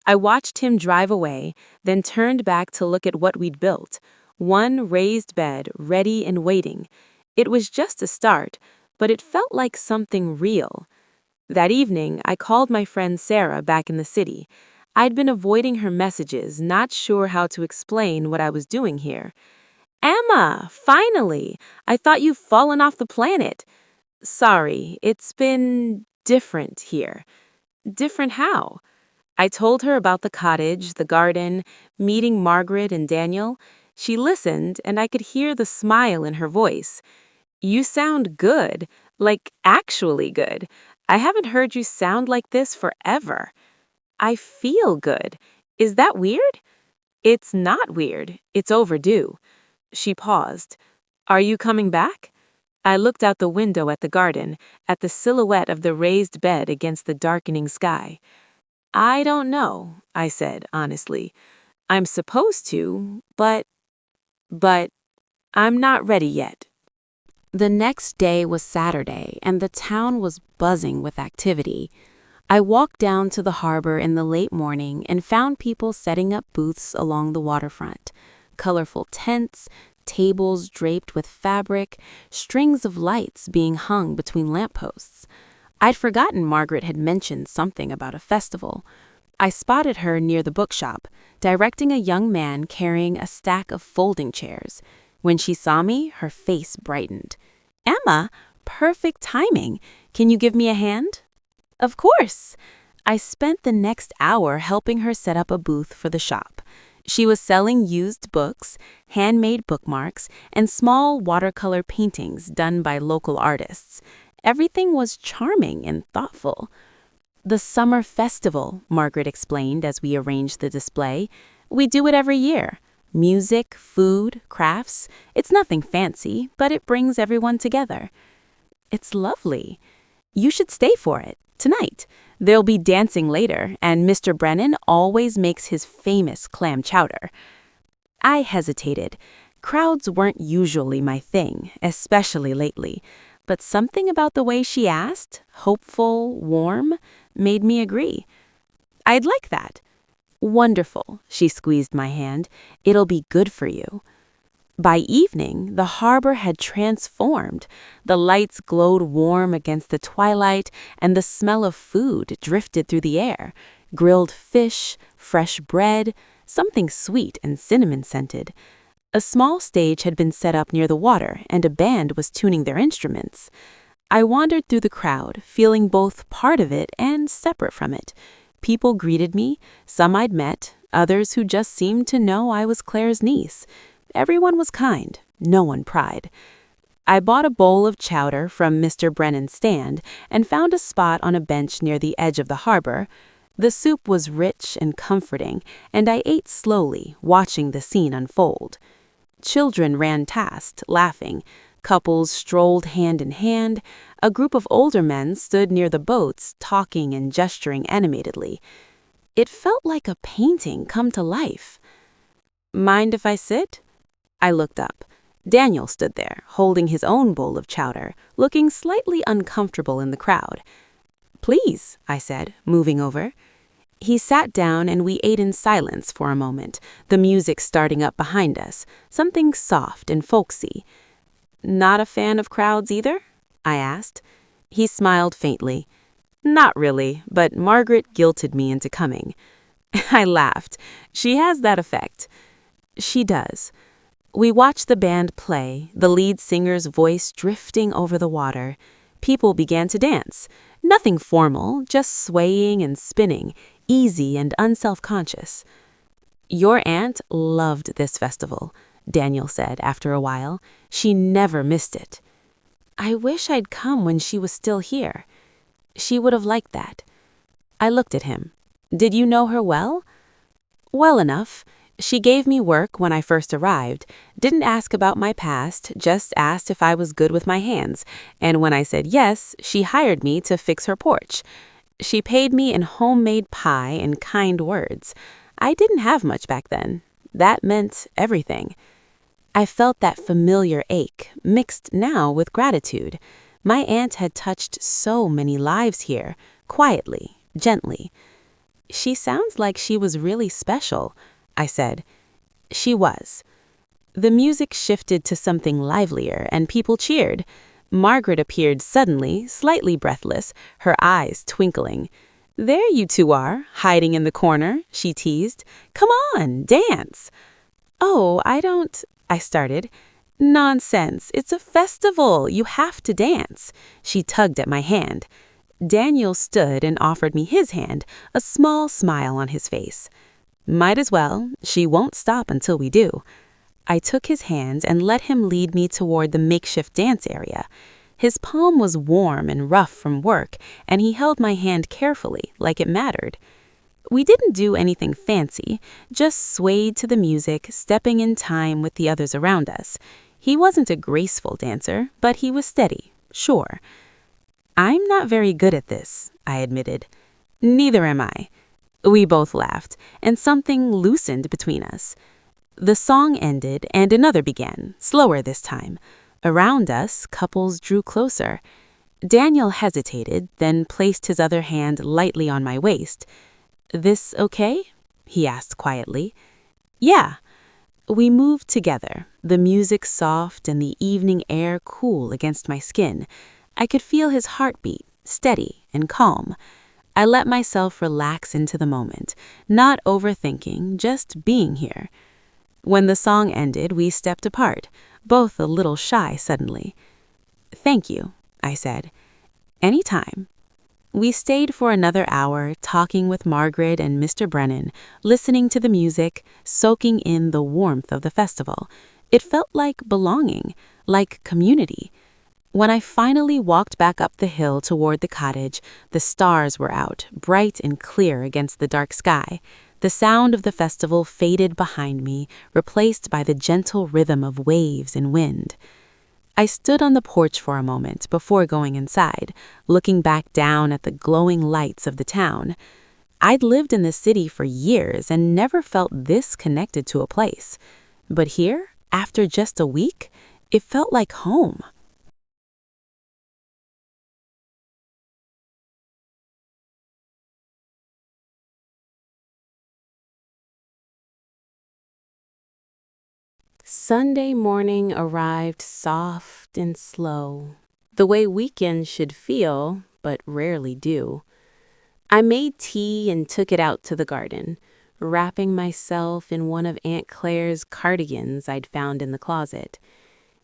I watched him drive away, then turned back to look at what we'd built. One raised bed, ready and waiting. It was just a start, but it felt like something real. That evening, I called my friend Sarah back in the city. I'd been avoiding her messages, not sure how to explain what I was doing here. "Emma, finally! I thought you'd fallen off the planet." "Sorry, it's been different here." "Different how?" I told her about the cottage, the garden, meeting Margaret and Daniel. She listened, and I could hear the smile in her voice. "You sound good, like actually good. I haven't heard you sound like this forever." "I feel good. Is that weird?" "It's not weird. It's overdue." She paused. "Are you coming back?" I looked out the window at the garden, at the silhouette of the raised bed against the darkening sky. "I don't know," I said honestly. "I'm supposed to, but I'm not ready yet." The next day was Saturday, and the town was buzzing with activity. I walked down to the harbor in the late morning and found people setting up booths along the waterfront. Colorful tents, tables draped with fabric, strings of lights being hung between lampposts. I'd forgotten Margaret had mentioned something about a festival. I spotted her near the bookshop, directing a young man carrying a stack of folding chairs. When she saw me, her face brightened. "Emma, perfect timing. Can you give me a hand?" "Of course." I spent the next hour helping her set up a booth for the shop. She was selling used books, handmade bookmarks, and small watercolor paintings done by local artists. Everything was charming and thoughtful. "The summer festival," Margaret explained as we arranged the display. "We do it every year. Music, food, crafts. It's nothing fancy, but it brings everyone together." "It's lovely. You should stay for it, tonight. There'll be dancing later, and Mr. Brennan always makes his famous clam chowder." I hesitated. Crowds weren't usually my thing, especially lately. But something about the way she asked, hopeful, warm, made me agree. "I'd like that." "Wonderful," she squeezed my hand. "It'll be good for you." By evening, the harbor had transformed. The lights glowed warm against the twilight, and the smell of food drifted through the air. Grilled fish, fresh bread, something sweet and cinnamon-scented. A small stage had been set up near the water, and a band was tuning their instruments. I wandered through the crowd, feeling both part of it and separate from it. People greeted me, some I'd met, others who just seemed to know I was Claire's niece. Everyone was kind, no one pried. I bought a bowl of chowder from Mr. Brennan's stand and found a spot on a bench near the edge of the harbor. The soup was rich and comforting, and I ate slowly, watching the scene unfold. Children ran past, laughing. Couples strolled hand in hand. A group of older men stood near the boats, talking and gesturing animatedly. It felt like a painting come to life. "Mind if I sit?" I looked up. Daniel stood there, holding his own bowl of chowder, looking slightly uncomfortable in the crowd. "Please," I said, moving over. He sat down and we ate in silence for a moment, the music starting up behind us, something soft and folksy. "Not a fan of crowds either?" I asked. He smiled faintly. "Not really, but Margaret guilted me into coming." I laughed. She has that effect. She does. We watched the band play, the lead singer's voice drifting over the water. People began to dance. Nothing formal, just swaying and spinning, easy and unself-conscious. "Your aunt loved this festival," Daniel said after a while. "She never missed it." I wish I'd come when she was still here. She would have liked that. I looked at him. "Did you know her well?" "Well enough. She gave me work when I first arrived, didn't ask about my past, just asked if I was good with my hands, and when I said yes, she hired me to fix her porch. She paid me in homemade pie and kind words. I didn't have much back then. That meant everything." I felt that familiar ache, mixed now with gratitude. My aunt had touched so many lives here, quietly, gently. "She sounds like she was really special," I said. She was. The music shifted to something livelier, and people cheered. Margaret appeared suddenly, slightly breathless, her eyes twinkling. "There you two are, hiding in the corner," she teased. "Come on, dance." "Oh, I started. "Nonsense, it's a festival, you have to dance." She tugged at my hand. Daniel stood and offered me his hand, a small smile on his face. "Might as well, she won't stop until we do." I took his hand and let him lead me toward the makeshift dance area. His palm was warm and rough from work, and he held my hand carefully, like it mattered. We didn't do anything fancy, just swayed to the music, stepping in time with the others around us. He wasn't a graceful dancer, but he was steady, sure. "I'm not very good at this," I admitted. "Neither am I." We both laughed, and something loosened between us. The song ended, and another began, slower this time. Around us, couples drew closer. Daniel hesitated, then placed his other hand lightly on my waist. "This okay?" he asked quietly. "Yeah." We moved together, the music soft and the evening air cool against my skin. I could feel his heartbeat, steady and calm. I let myself relax into the moment, not overthinking, just being here. When the song ended, we stepped apart, both a little shy suddenly. "Thank you," I said. "Anytime." We stayed for another hour, talking with Margaret and Mr. Brennan, listening to the music, soaking in the warmth of the festival. It felt like belonging, like community. When I finally walked back up the hill toward the cottage, the stars were out, bright and clear against the dark sky. The sound of the festival faded behind me, replaced by the gentle rhythm of waves and wind. I stood on the porch for a moment before going inside, looking back down at the glowing lights of the town. I'd lived in the city for years and never felt this connected to a place. But here, after just a week, it felt like home. Sunday morning arrived soft and slow, the way weekends should feel, but rarely do. I made tea and took it out to the garden, wrapping myself in one of Aunt Claire's cardigans I'd found in the closet.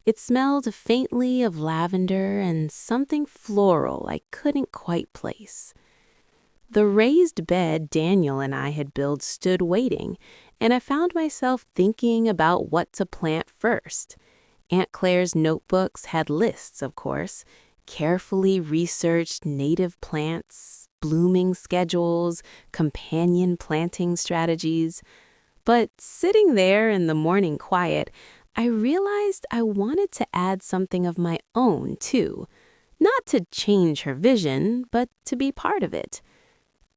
It smelled faintly of lavender and something floral I couldn't quite place. The raised bed Daniel and I had built stood waiting, and I found myself thinking about what to plant first. Aunt Claire's notebooks had lists, of course, carefully researched native plants, blooming schedules, companion planting strategies. But sitting there in the morning quiet, I realized I wanted to add something of my own, too. Not to change her vision, but to be part of it.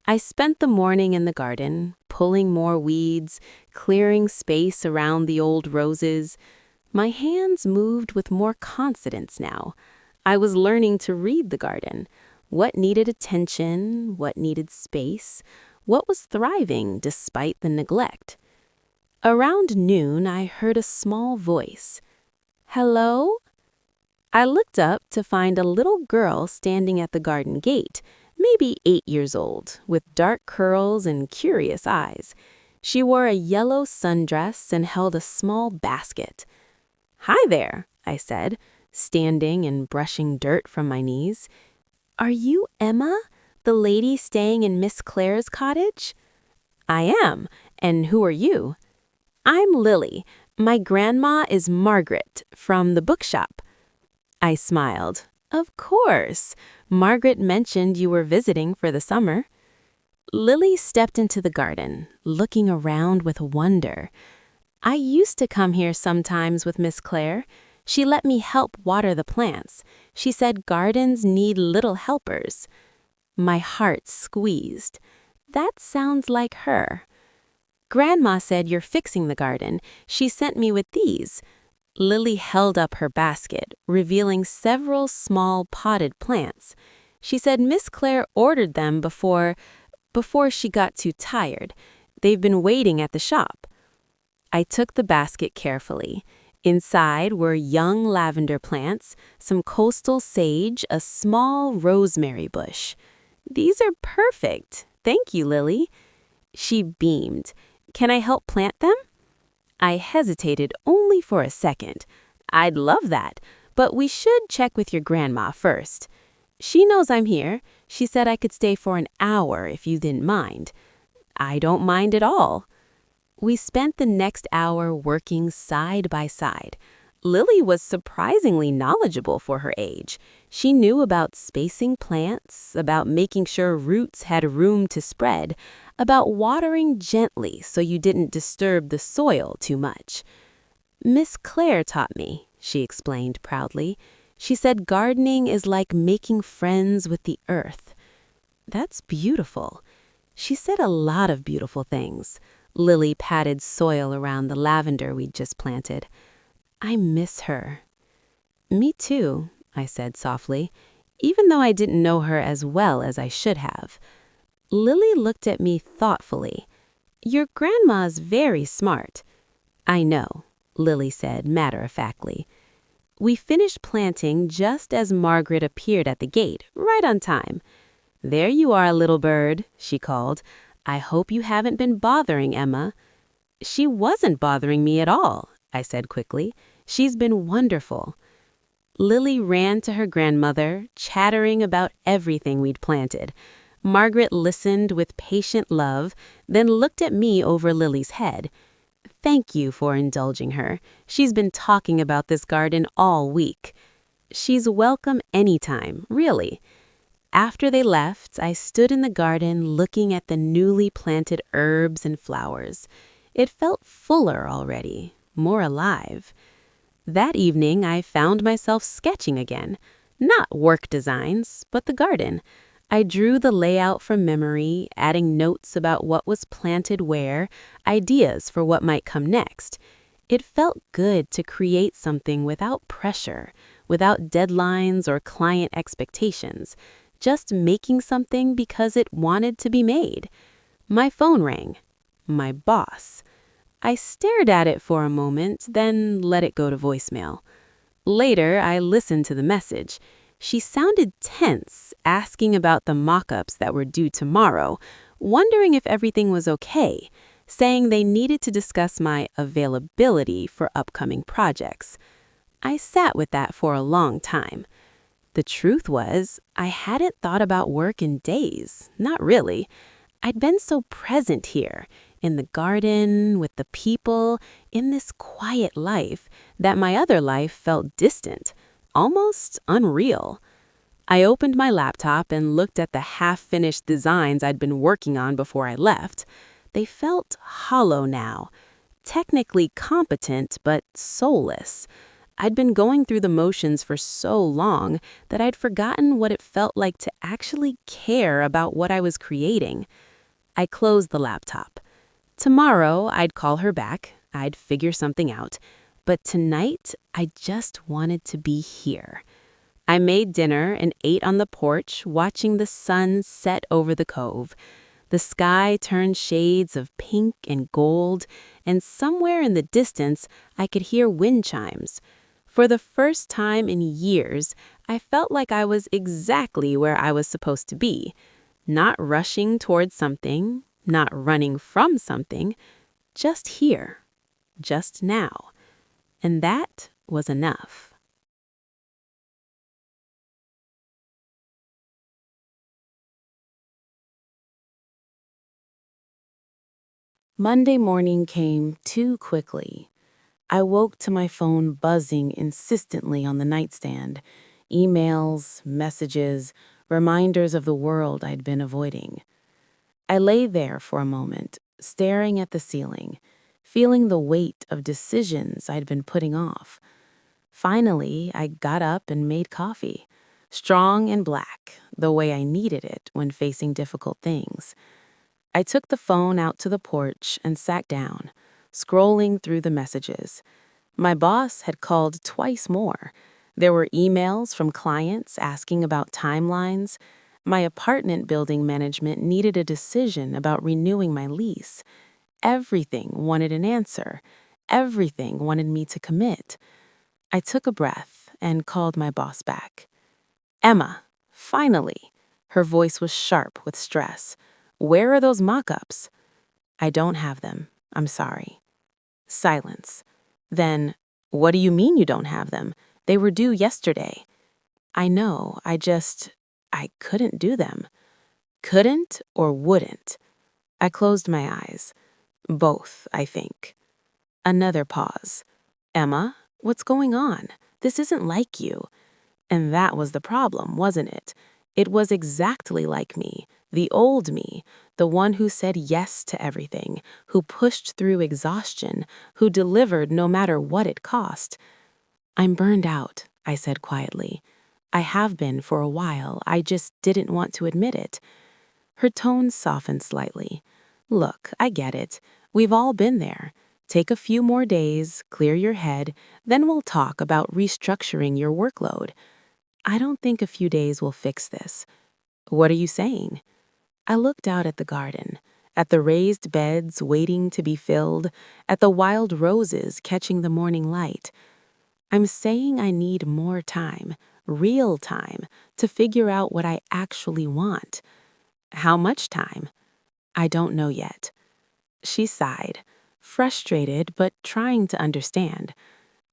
I spent the morning in the garden, pulling more weeds, clearing space around the old roses. My hands moved with more confidence now. I was learning to read the garden. What needed attention, what needed space, what was thriving despite the neglect. Around noon, I heard a small voice. "Hello?" I looked up to find a little girl standing at the garden gate, maybe 8 years old, with dark curls and curious eyes. She wore a yellow sundress and held a small basket. "Hi there," I said, standing and brushing dirt from my knees. "Are you Emma, the lady staying in Miss Clare's cottage?" "I am. And who are you?" "I'm Lily. My grandma is Margaret, from the bookshop." I smiled. "Of course. Margaret mentioned you were visiting for the summer." Lily stepped into the garden, looking around with wonder. "I used to come here sometimes with Miss Clare. She let me help water the plants. She said gardens need little helpers." My heart squeezed. That sounds like her. "Grandma said you're fixing the garden. She sent me with these." Lily held up her basket, revealing several small potted plants. She said Miss Clare ordered them before she got too tired. They've been waiting at the shop. I took the basket carefully. Inside were young lavender plants, some coastal sage, a small rosemary bush. "These are perfect. Thank you, Lily." She beamed. "Can I help plant them?" I hesitated only for a second. "I'd love that, but we should check with your grandma first." "She knows I'm here. She said I could stay for an hour if you didn't mind." "I don't mind at all." We spent the next hour working side by side. Lily was surprisingly knowledgeable for her age. She knew about spacing plants, about making sure roots had room to spread, about watering gently so you didn't disturb the soil too much. "Miss Clare taught me," she explained proudly. "She said gardening is like making friends with the earth." That's beautiful. She said a lot of beautiful things. Lily patted soil around the lavender we'd just planted. "I miss her." "Me too," I said softly, even though I didn't know her as well as I should have. Lily looked at me thoughtfully. "Your grandma's very smart." "I know," Lily said matter-of-factly. We finished planting just as Margaret appeared at the gate, right on time. "There you are, little bird," she called. "I hope you haven't been bothering Emma." "She wasn't bothering me at all," I said quickly. "She's been wonderful." Lily ran to her grandmother, chattering about everything we'd planted. Margaret listened with patient love, then looked at me over Lily's head. "Thank you for indulging her. She's been talking about this garden all week." "She's welcome anytime, really." After they left, I stood in the garden looking at the newly planted herbs and flowers. It felt fuller already, more alive. That evening, I found myself sketching again. Not work designs, but the garden. I drew the layout from memory, adding notes about what was planted where, ideas for what might come next. It felt good to create something without pressure, without deadlines or client expectations, just making something because it wanted to be made. My phone rang. My boss. I stared at it for a moment, then let it go to voicemail. Later, I listened to the message. She sounded tense, asking about the mock-ups that were due tomorrow, wondering if everything was okay, saying they needed to discuss my availability for upcoming projects. I sat with that for a long time. The truth was, I hadn't thought about work in days, not really. I'd been so present here, in the garden, with the people, in this quiet life, that my other life felt distant, almost unreal. I opened my laptop and looked at the half-finished designs I'd been working on before I left. They felt hollow now. technically competent, but soulless. I'd been going through the motions for so long that I'd forgotten what it felt like to actually care about what I was creating. I closed the laptop. Tomorrow, I'd call her back. I'd figure something out. But tonight, I just wanted to be here. I made dinner and ate on the porch, watching the sun set over the cove. The sky turned shades of pink and gold, and somewhere in the distance, I could hear wind chimes. For the first time in years, I felt like I was exactly where I was supposed to be. Not rushing towards something, not running from something, just here, just now. And that was enough. Monday morning came too quickly. I woke to my phone buzzing insistently on the nightstand. Emails, messages, reminders of the world I'd been avoiding. I lay there for a moment, staring at the ceiling, feeling the weight of decisions I'd been putting off. Finally, I got up and made coffee, strong and black, the way I needed it when facing difficult things. I took the phone out to the porch and sat down, scrolling through the messages. My boss had called twice more. There were emails from clients asking about timelines. My apartment building management needed a decision about renewing my lease. Everything wanted an answer. Everything wanted me to commit. I took a breath and called my boss back. "Emma, finally." Her voice was sharp with stress. "Where are those mock-ups?" "I don't have them. I'm sorry." Silence. Then, "What do you mean you don't have them? They were due yesterday." "I know, I couldn't do them." Couldn't or wouldn't? I closed my eyes. Both, I think. Another pause. "Emma, what's going on? This isn't like you." And that was the problem, wasn't it? It was exactly like me, the old me, the one who said yes to everything, who pushed through exhaustion, who delivered no matter what it cost. "I'm burned out," I said quietly. "I have been for a while. I just didn't want to admit it." Her tone softened slightly. "Look, I get it. We've all been there. Take a few more days, clear your head, then we'll talk about restructuring your workload." "I don't think a few days will fix this." "What are you saying?" I looked out at the garden, at the raised beds waiting to be filled, at the wild roses catching the morning light. "I'm saying I need more time, real time, to figure out what I actually want." "How much time?" "I don't know yet." She sighed, frustrated but trying to understand.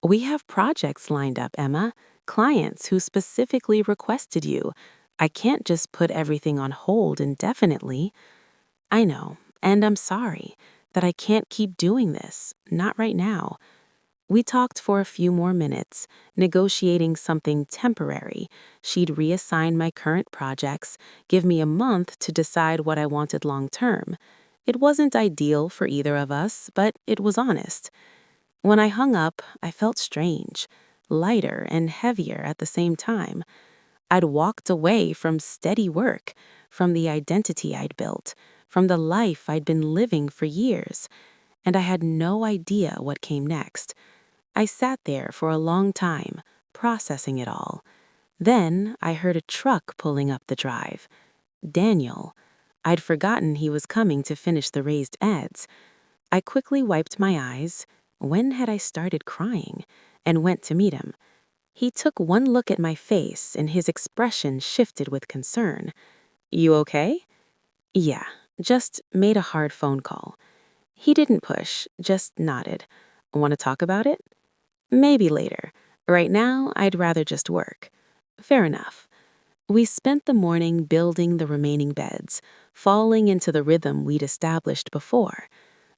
"We have projects lined up, Emma, clients who specifically requested you. I can't just put everything on hold indefinitely." "I know, and I'm sorry that I can't keep doing this, not right now." We talked for a few more minutes, negotiating something temporary. She'd reassign my current projects, give me a month to decide what I wanted long term. It wasn't ideal for either of us, but it was honest. When I hung up, I felt strange, lighter and heavier at the same time. I'd walked away from steady work, from the identity I'd built, from the life I'd been living for years, and I had no idea what came next. I sat there for a long time, processing it all. Then I heard a truck pulling up the drive. Daniel. I'd forgotten he was coming to finish the raised beds. I quickly wiped my eyes. When had I started crying? And went to meet him. He took one look at my face, and his expression shifted with concern. "You okay?" "Yeah, just made a hard phone call." He didn't push, just nodded. "Want to talk about it?" "Maybe later. Right now, I'd rather just work." "Fair enough." We spent the morning building the remaining beds, falling into the rhythm we'd established before.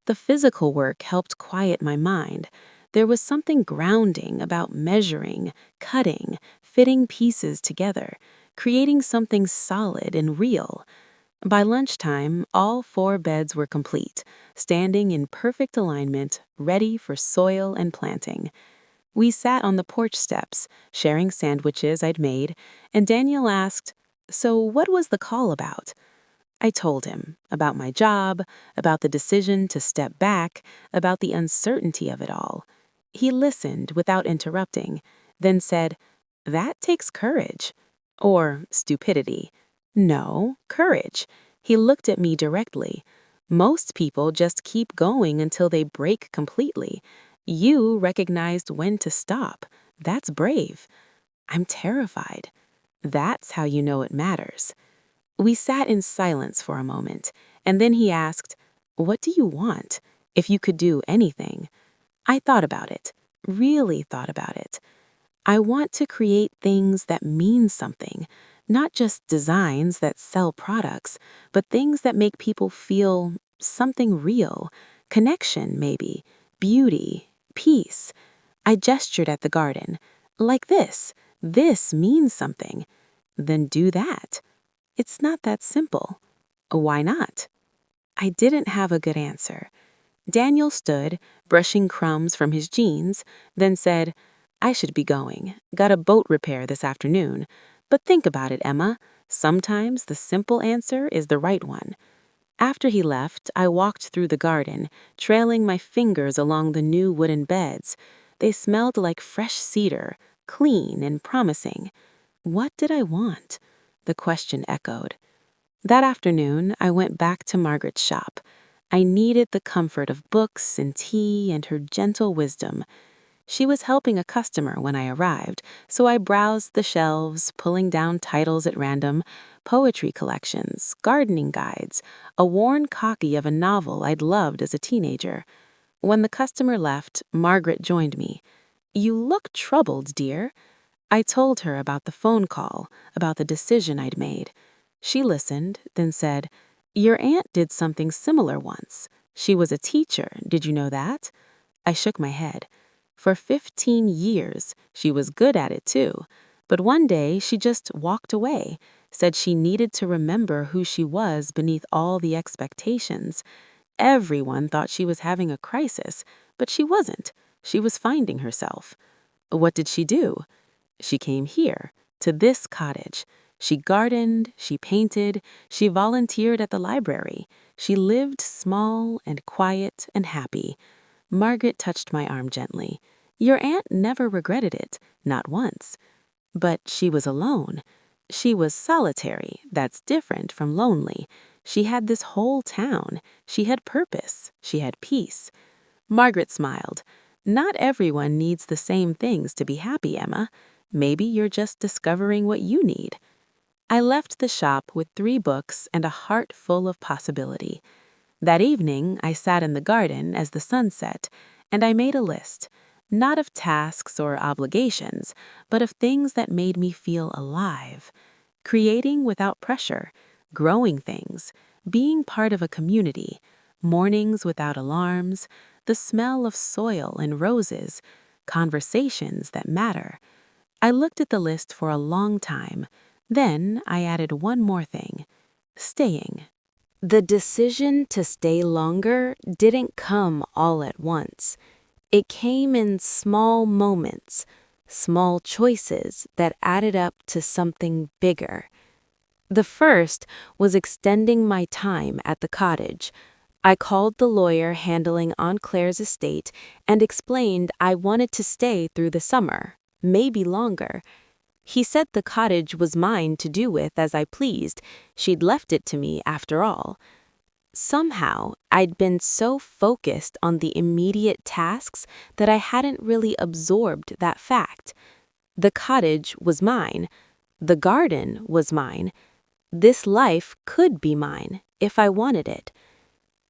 The physical work helped quiet my mind. There was something grounding about measuring, cutting, fitting pieces together, creating something solid and real. By lunchtime, all 4 beds were complete, standing in perfect alignment, ready for soil and planting. We sat on the porch steps, sharing sandwiches I'd made, and Daniel asked, "So, what was the call about?" I told him about my job, about the decision to step back, about the uncertainty of it all. He listened without interrupting, then said, "That takes courage." Or stupidity. No, courage. He looked at me directly. Most people just keep going until they break completely. You recognized when to stop. That's brave. I'm terrified. That's how you know it matters. We sat in silence for a moment, and then he asked, "What do you want? If you could do anything?" I thought about it, really thought about it. I want to create things that mean something, not just designs that sell products, but things that make people feel something real, connection maybe, beauty, peace. I gestured at the garden. Like this. This means something. Then do that. It's not that simple. Why not? I didn't have a good answer. Daniel stood, brushing crumbs from his jeans, then said, "I should be going. Got a boat repair this afternoon. But think about it, Emma. Sometimes the simple answer is the right one." After he left, I walked through the garden, trailing my fingers along the new wooden beds. They smelled like fresh cedar, clean and promising. What did I want? The question echoed. That afternoon, I went back to Margaret's shop. I needed the comfort of books and tea and her gentle wisdom. She was helping a customer when I arrived, so I browsed the shelves, pulling down titles at random, poetry collections, gardening guides, a worn copy of a novel I'd loved as a teenager. When the customer left, Margaret joined me. "You look troubled, dear." I told her about the phone call, about the decision I'd made. She listened, then said, "Your aunt did something similar once. She was a teacher. Did you know that?" I shook my head. For 15 years, she was good at it too. But one day, she just walked away, said she needed to remember who she was beneath all the expectations. Everyone thought she was having a crisis, but she wasn't. She was finding herself. What did she do? She came here, to this cottage. She gardened, she painted, she volunteered at the library. She lived small and quiet and happy. Margaret touched my arm gently. Your aunt never regretted it, not once. But she was alone. She was solitary. That's different from lonely. She had this whole town. She had purpose. She had peace. Margaret smiled. Not everyone needs the same things to be happy, Emma. Maybe you're just discovering what you need. I left the shop with 3 books and a heart full of possibility. That evening, I sat in the garden as the sun set, and I made a list, not of tasks or obligations, but of things that made me feel alive. Creating without pressure, growing things, being part of a community, mornings without alarms, the smell of soil and roses, conversations that matter. I looked at the list for a long time. Then I added one more thing: staying. The decision to stay longer didn't come all at once. It came in small moments, small choices that added up to something bigger. The first was extending my time at the cottage. I called the lawyer handling Aunt Claire's estate and explained I wanted to stay through the summer, maybe longer. He said the cottage was mine to do with as I pleased. She'd left it to me after all. Somehow, I'd been so focused on the immediate tasks that I hadn't really absorbed that fact. The cottage was mine. The garden was mine. This life could be mine if I wanted it.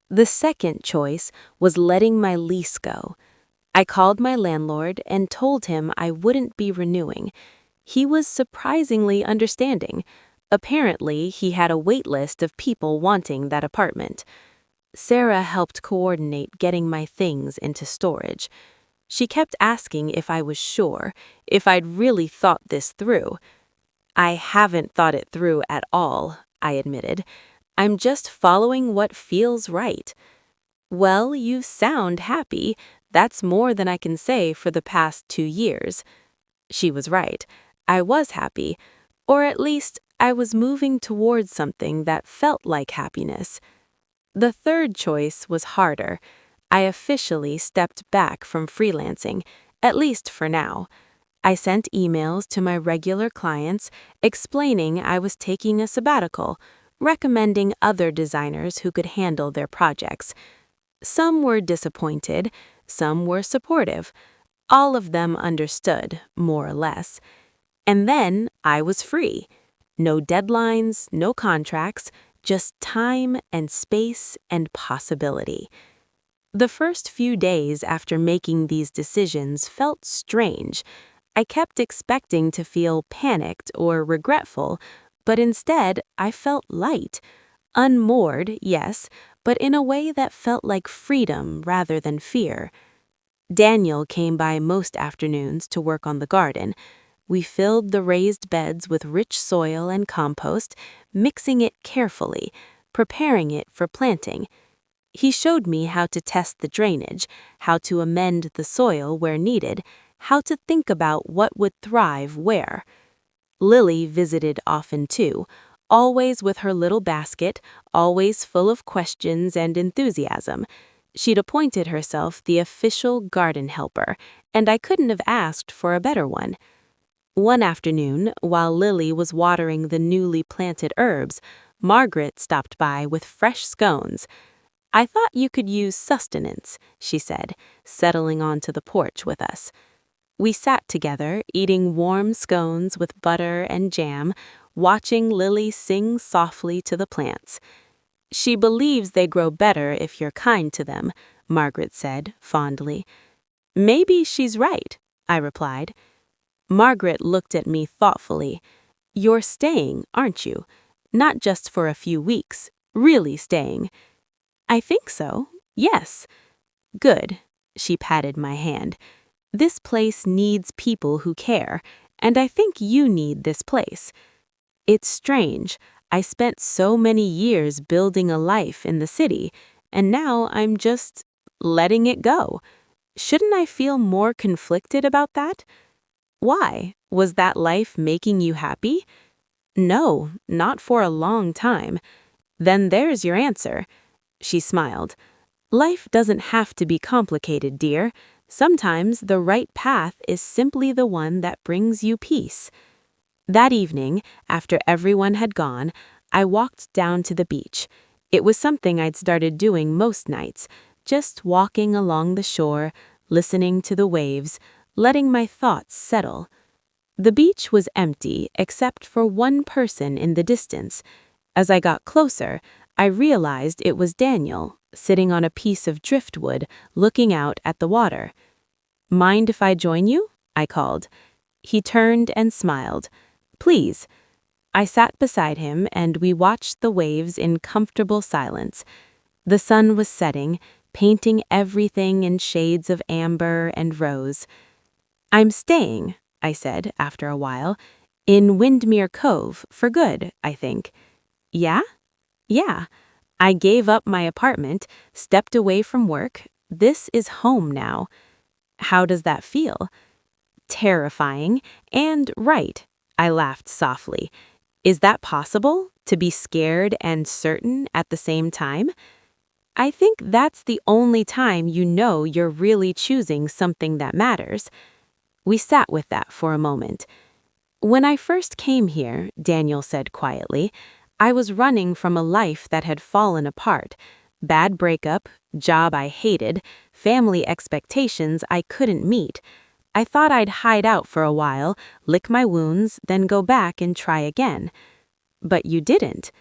The second choice was letting my lease go. I called my landlord and told him I wouldn't be renewing. He was surprisingly understanding. Apparently, he had a wait list of people wanting that apartment. Sarah helped coordinate getting my things into storage. She kept asking if I was sure, if I'd really thought this through. I haven't thought it through at all, I admitted. I'm just following what feels right." "Well, you sound happy. That's more than I can say for the past 2 years." She was right. I was happy, or at least I was moving towards something that felt like happiness. The third choice was harder. I officially stepped back from freelancing, at least for now. I sent emails to my regular clients explaining I was taking a sabbatical, recommending other designers who could handle their projects. Some were disappointed, some were supportive. All of them understood, more or less. And then I was free. No deadlines, no contracts, just time and space and possibility. The first few days after making these decisions felt strange. I kept expecting to feel panicked or regretful, but instead I felt light. Unmoored, yes, but in a way that felt like freedom rather than fear. Daniel came by most afternoons to work on the garden. We filled the raised beds with rich soil and compost, mixing it carefully, preparing it for planting. He showed me how to test the drainage, how to amend the soil where needed, how to think about what would thrive where. Lily visited often too, always with her little basket, always full of questions and enthusiasm. She'd appointed herself the official garden helper, and I couldn't have asked for a better one. One afternoon, while Lily was watering the newly planted herbs, Margaret stopped by with fresh scones. "I thought you could use sustenance," she said, settling onto the porch with us. We sat together, eating warm scones with butter and jam, watching Lily sing softly to the plants. "She believes they grow better if you're kind to them," Margaret said, fondly. "Maybe she's right," I replied. Margaret looked at me thoughtfully. "You're staying, aren't you? Not just for a few weeks, really staying." "I think so, yes." "Good." She patted my hand. "This place needs people who care, and I think you need this place." It's strange. I spent so many years building a life in the city, and now I'm just letting it go. Shouldn't I feel more conflicted about that? Why? Was that life making you happy? No, not for a long time. Then there's your answer. She smiled. Life doesn't have to be complicated, dear. Sometimes the right path is simply the one that brings you peace. That evening, after everyone had gone, I walked down to the beach. It was something I'd started doing most nights, just walking along the shore, listening to the waves, letting my thoughts settle. The beach was empty except for one person in the distance. As I got closer, I realized it was Daniel, sitting on a piece of driftwood, looking out at the water. "Mind if I join you?" I called. He turned and smiled. "Please." I sat beside him and we watched the waves in comfortable silence. The sun was setting, painting everything in shades of amber and rose. "I'm staying," I said after a while, "in Windmere Cove for good, I think." "Yeah?" "Yeah. I gave up my apartment, stepped away from work. This is home now." "How does that feel?" "Terrifying and right." I laughed softly. "Is that possible, to be scared and certain at the same time?" "I think that's the only time you know you're really choosing something that matters." We sat with that for a moment. "When I first came here," Daniel said quietly, "I was running from a life that had fallen apart. Bad breakup, job I hated, family expectations I couldn't meet. I thought I'd hide out for a while, lick my wounds, then go back and try again." "But you didn't."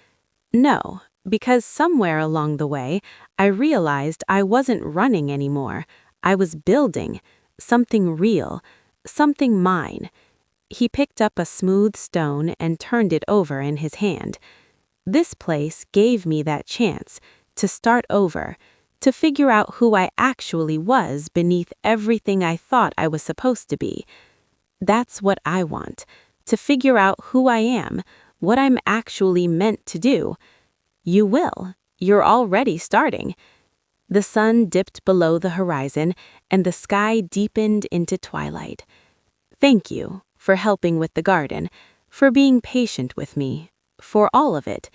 "No, because somewhere along the way, I realized I wasn't running anymore. I was building something real, something mine." He picked up a smooth stone and turned it over in his hand. "This place gave me that chance to start over, to figure out who I actually was beneath everything I thought I was supposed to be. That's what I want, to figure out who I am, what I'm actually meant to do." You will. You're already starting. The sun dipped below the horizon, and the sky deepened into twilight. Thank you for helping with the garden, for being patient with me, for all of it.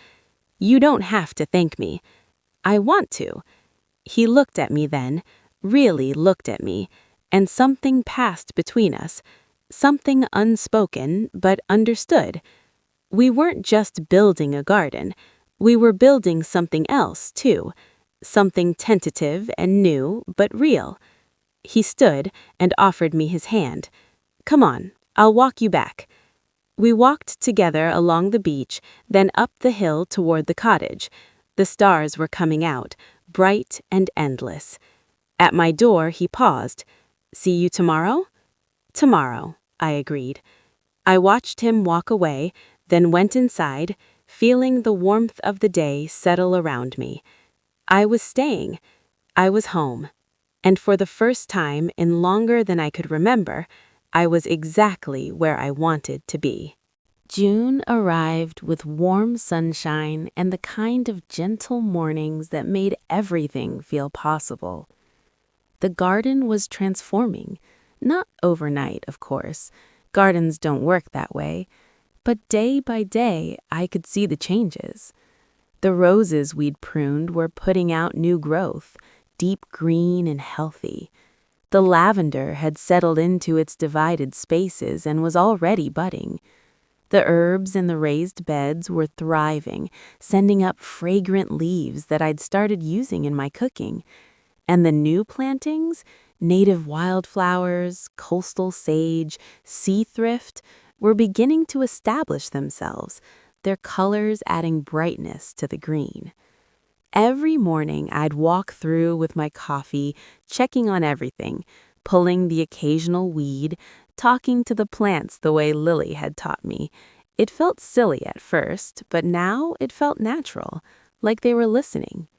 You don't have to thank me. I want to. He looked at me then, really looked at me, and something passed between us, something unspoken but understood. We weren't just building a garden. We were building something else, too. Something tentative and new, but real. He stood and offered me his hand. Come on, I'll walk you back. We walked together along the beach, then up the hill toward the cottage. The stars were coming out, bright and endless. At my door, he paused. See you tomorrow? Tomorrow, I agreed. I watched him walk away, then went inside, feeling the warmth of the day settle around me. I was staying. I was home. And for the first time in longer than I could remember, I was exactly where I wanted to be. June arrived with warm sunshine and the kind of gentle mornings that made everything feel possible. The garden was transforming, not overnight, of course. Gardens don't work that way. But day by day, I could see the changes. The roses we'd pruned were putting out new growth, deep green and healthy. The lavender had settled into its divided spaces and was already budding. The herbs in the raised beds were thriving, sending up fragrant leaves that I'd started using in my cooking. And the new plantings, native wildflowers, coastal sage, sea thrift, were beginning to establish themselves, their colors adding brightness to the green. Every morning I'd walk through with my coffee, checking on everything, pulling the occasional weed, talking to the plants the way Lily had taught me. It felt silly at first, but now it felt natural, like they were listening.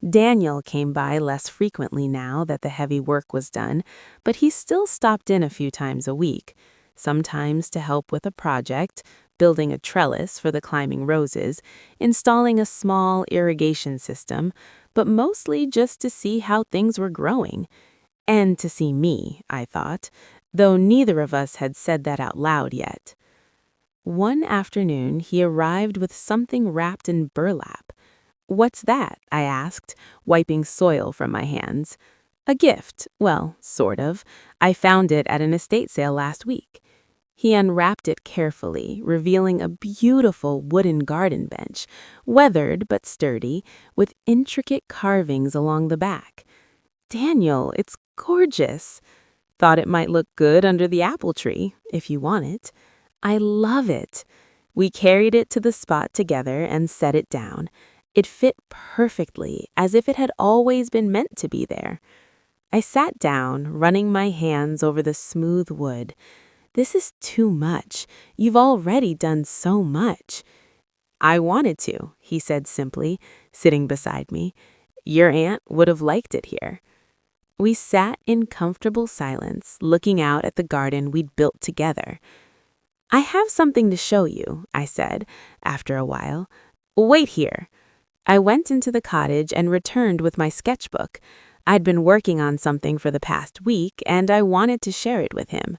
Daniel came by less frequently now that the heavy work was done, but he still stopped in a few times a week, sometimes to help with a project, building a trellis for the climbing roses, installing a small irrigation system, but mostly just to see how things were growing. And to see me, I thought, though neither of us had said that out loud yet. One afternoon, he arrived with something wrapped in burlap. "What's that?" I asked, wiping soil from my hands. "A gift. Well, sort of. I found it at an estate sale last week." He unwrapped it carefully, revealing a beautiful wooden garden bench, weathered but sturdy, with intricate carvings along the back. "Daniel, it's gorgeous." "Thought it might look good under the apple tree, if you want it." "I love it." We carried it to the spot together and set it down. It fit perfectly, as if it had always been meant to be there. I sat down, running my hands over the smooth wood. "This is too much. You've already done so much." "I wanted to," he said simply, sitting beside me. "Your aunt would have liked it here." We sat in comfortable silence, looking out at the garden we'd built together. "I have something to show you," I said, after a while. "Wait here." I went into the cottage and returned with my sketchbook. I'd been working on something for the past week, and I wanted to share it with him.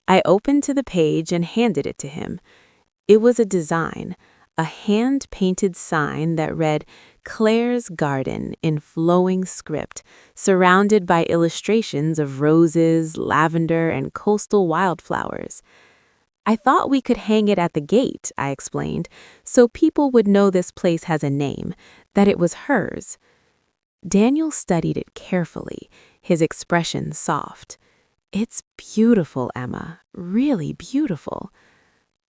I opened to the page and handed it to him. It was a design, a hand-painted sign that read, "Claire's Garden," in flowing script, surrounded by illustrations of roses, lavender, and coastal wildflowers. "I thought we could hang it at the gate," I explained, "so people would know this place has a name, that it was hers." Daniel studied it carefully, his expression soft. "It's beautiful, Emma, really beautiful."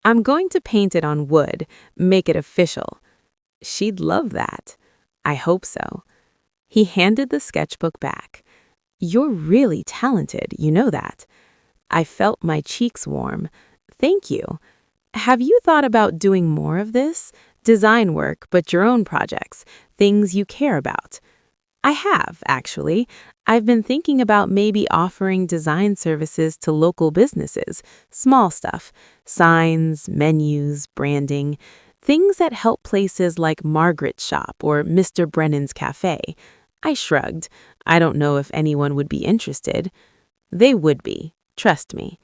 "I'm going to paint it on wood, make it official." "She'd love that." "I hope so." He handed the sketchbook back. "You're really talented, you know that." I felt my cheeks warm. "Thank you. Have you thought about doing more of this? Design work, but your own projects, things you care about?" "I have, actually. I've been thinking about maybe offering design services to local businesses, small stuff, signs, menus, branding. Things that help places like Margaret's shop or Mr. Brennan's cafe. I shrugged. I don't know if anyone would be interested. They would be, trust me.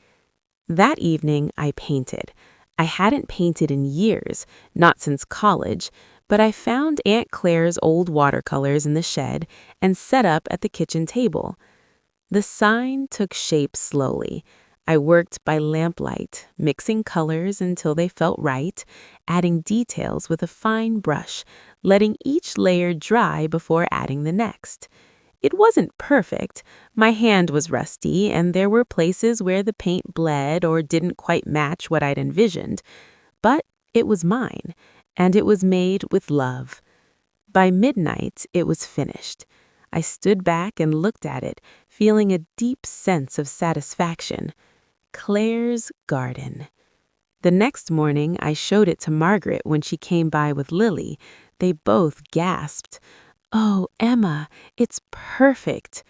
That evening, I painted. I hadn't painted in years, not since college, but I found Aunt Claire's old watercolors in the shed and set up at the kitchen table. The sign took shape slowly. I worked by lamplight, mixing colors until they felt right, adding details with a fine brush, letting each layer dry before adding the next. It wasn't perfect. My hand was rusty, and there were places where the paint bled or didn't quite match what I'd envisioned. But it was mine, and it was made with love. By midnight, it was finished. I stood back and looked at it, feeling a deep sense of satisfaction. Claire's garden. The next morning, I showed it to Margaret when she came by with Lily. They both gasped. "Oh, Emma, it's perfect."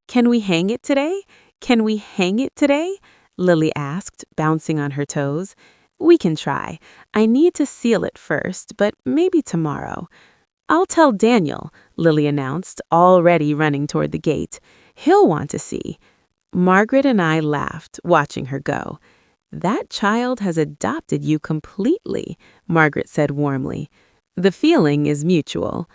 "Can we hang it today? Can we hang it today?" Lily asked, bouncing on her toes. "We can try. I need to seal it first, but maybe tomorrow." "I'll tell Daniel," Lily announced, already running toward the gate. "He'll want to see." Margaret and I laughed, watching her go. "That child has adopted you completely," Margaret said warmly. "The feeling is mutual."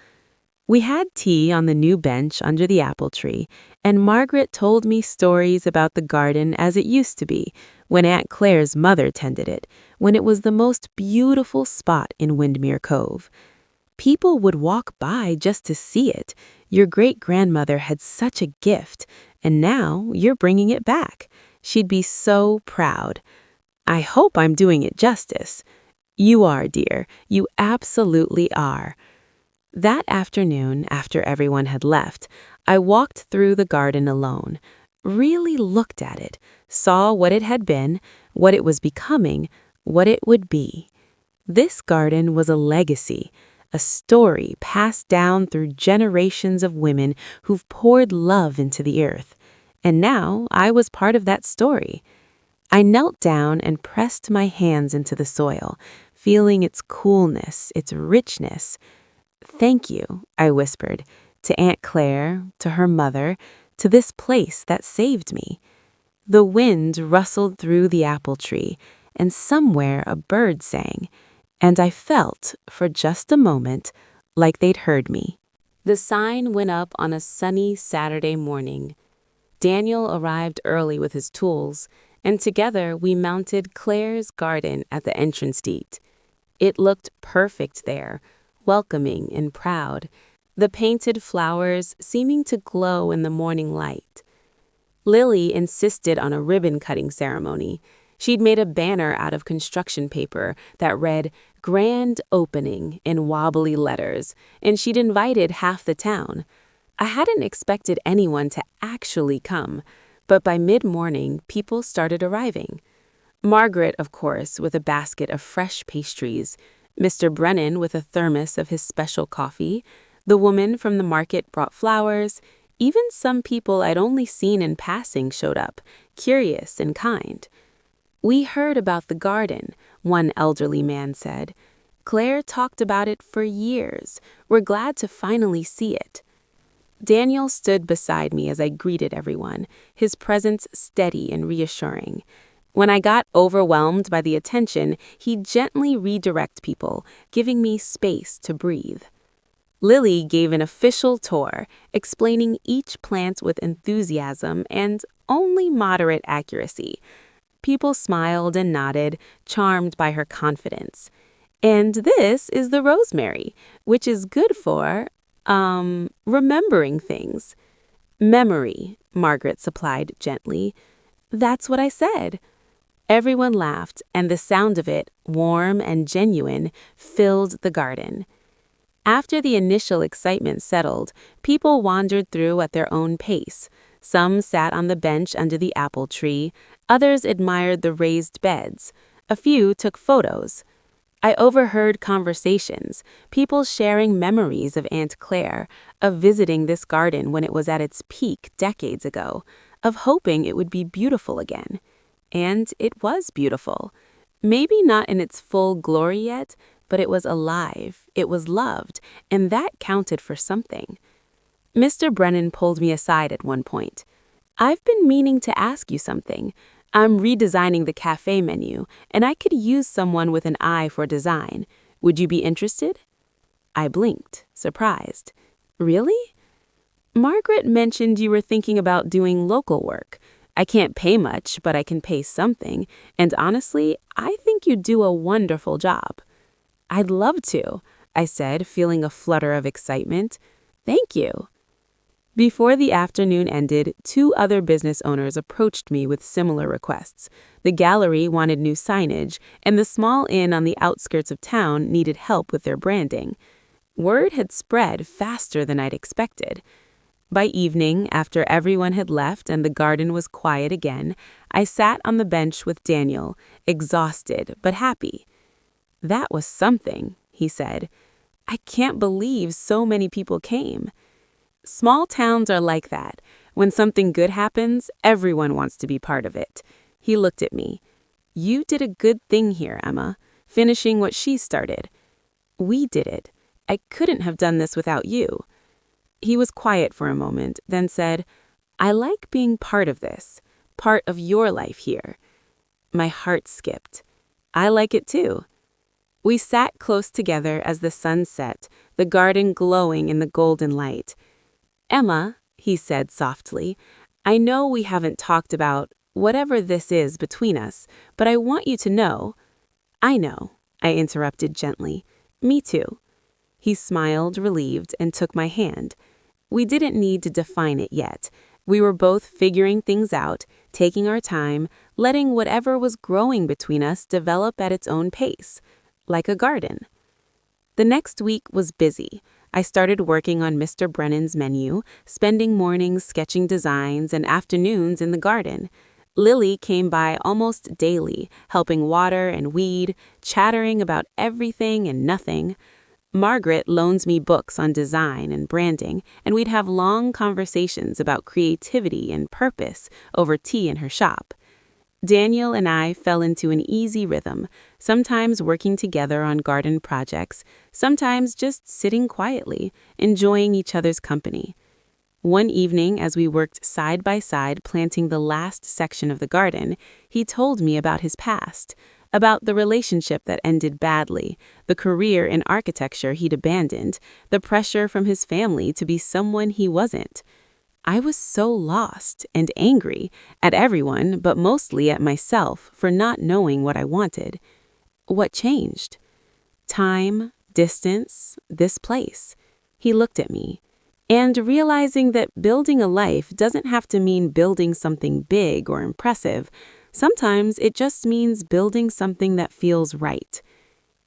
We had tea on the new bench under the apple tree, and Margaret told me stories about the garden as it used to be, when Aunt Claire's mother tended it, when it was the most beautiful spot in Windmere Cove. People would walk by just to see it. Your great-grandmother had such a gift, and now you're bringing it back. She'd be so proud. I hope I'm doing it justice. You are, dear. You absolutely are. That afternoon, after everyone had left, I walked through the garden alone, really looked at it, saw what it had been, what it was becoming, what it would be. This garden was a legacy, a story passed down through generations of women who've poured love into the earth. And now I was part of that story. I knelt down and pressed my hands into the soil, feeling its coolness, its richness. "Thank you," I whispered, to Aunt Claire, to her mother, to this place that saved me. The wind rustled through the apple tree, and somewhere a bird sang, and I felt, for just a moment, like they'd heard me. The sign went up on a sunny Saturday morning. Daniel arrived early with his tools, and together we mounted Claire's garden at the entrance gate. It looked perfect there, welcoming and proud, the painted flowers seeming to glow in the morning light. Lily insisted on a ribbon-cutting ceremony. She'd made a banner out of construction paper that read, "Grand Opening," in wobbly letters, and she'd invited half the town. I hadn't expected anyone to actually come, but by mid-morning, people started arriving. Margaret, of course, with a basket of fresh pastries, Mr. Brennan with a thermos of his special coffee, the woman from the market brought flowers, even some people I'd only seen in passing showed up, curious and kind. "We heard about the garden," one elderly man said. "Claire talked about it for years. We're glad to finally see it." Daniel stood beside me as I greeted everyone, his presence steady and reassuring. When I got overwhelmed by the attention, he'd gently redirect people, giving me space to breathe. Lily gave an official tour, explaining each plant with enthusiasm and only moderate accuracy. People smiled and nodded, charmed by her confidence. "And this is the rosemary, which is good for, remembering things." "Memory," Margaret supplied gently. "That's what I said." Everyone laughed, and the sound of it, warm and genuine, filled the garden. After the initial excitement settled, people wandered through at their own pace. Some sat on the bench under the apple tree, others admired the raised beds. A few took photos. I overheard conversations, people sharing memories of Aunt Claire, of visiting this garden when it was at its peak decades ago, of hoping it would be beautiful again. And it was beautiful. Maybe not in its full glory yet, but it was alive, it was loved, and that counted for something. Mr. Brennan pulled me aside at one point. "I've been meaning to ask you something. I'm redesigning the cafe menu, and I could use someone with an eye for design. Would you be interested?" I blinked, surprised. "Really?" "Margaret mentioned you were thinking about doing local work. I can't pay much, but I can pay something, and honestly, I think you'd do a wonderful job." "I'd love to," I said, feeling a flutter of excitement. "Thank you." Before the afternoon ended, 2 other business owners approached me with similar requests. The gallery wanted new signage, and the small inn on the outskirts of town needed help with their branding. Word had spread faster than I'd expected. By evening, after everyone had left and the garden was quiet again, I sat on the bench with Daniel, exhausted but happy. "That was something," he said. "I can't believe so many people came." Small towns are like that. When something good happens, everyone wants to be part of it. He looked at me. "You did a good thing here, Emma, finishing what she started." "We did it. I couldn't have done this without you." He was quiet for a moment, then said, "I like being part of this, part of your life here." My heart skipped. I like it too. We sat close together as the sun set, the garden glowing in the golden light. "Emma," he said softly, "I know we haven't talked about whatever this is between us, but I want you to know—" "I know," I interrupted gently. "Me too." He smiled, relieved, and took my hand. We didn't need to define it yet. We were both figuring things out, taking our time, letting whatever was growing between us develop at its own pace, like a garden. The next week was busy. I started working on Mr. Brennan's menu, spending mornings sketching designs and afternoons in the garden. Lily came by almost daily, helping water and weed, chattering about everything and nothing. Margaret loans me books on design and branding, and we'd have long conversations about creativity and purpose over tea in her shop. Daniel and I fell into an easy rhythm, sometimes working together on garden projects, sometimes just sitting quietly, enjoying each other's company. One evening, as we worked side by side planting the last section of the garden, he told me about his past, about the relationship that ended badly, the career in architecture he'd abandoned, the pressure from his family to be someone he wasn't. I was so lost and angry at everyone, but mostly at myself for not knowing what I wanted. What changed? Time, distance, this place. He looked at me. And realizing that building a life doesn't have to mean building something big or impressive. Sometimes it just means building something that feels right.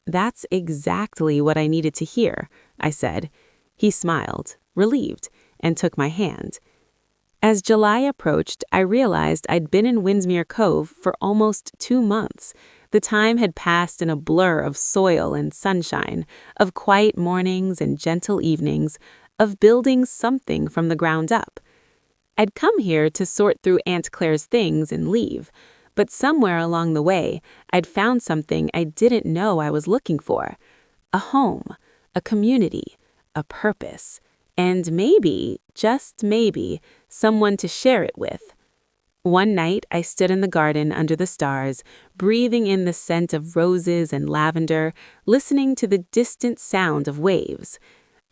"That's exactly what I needed to hear," I said. He smiled, relieved, and took my hand. As July approached, I realized I'd been in Windmere Cove for almost 2 months. The time had passed in a blur of soil and sunshine, of quiet mornings and gentle evenings, of building something from the ground up. I'd come here to sort through Aunt Claire's things and leave, but somewhere along the way, I'd found something I didn't know I was looking for. A home, a community, a purpose, and maybe, just maybe, someone to share it with. One night, I stood in the garden under the stars, breathing in the scent of roses and lavender, listening to the distant sound of waves.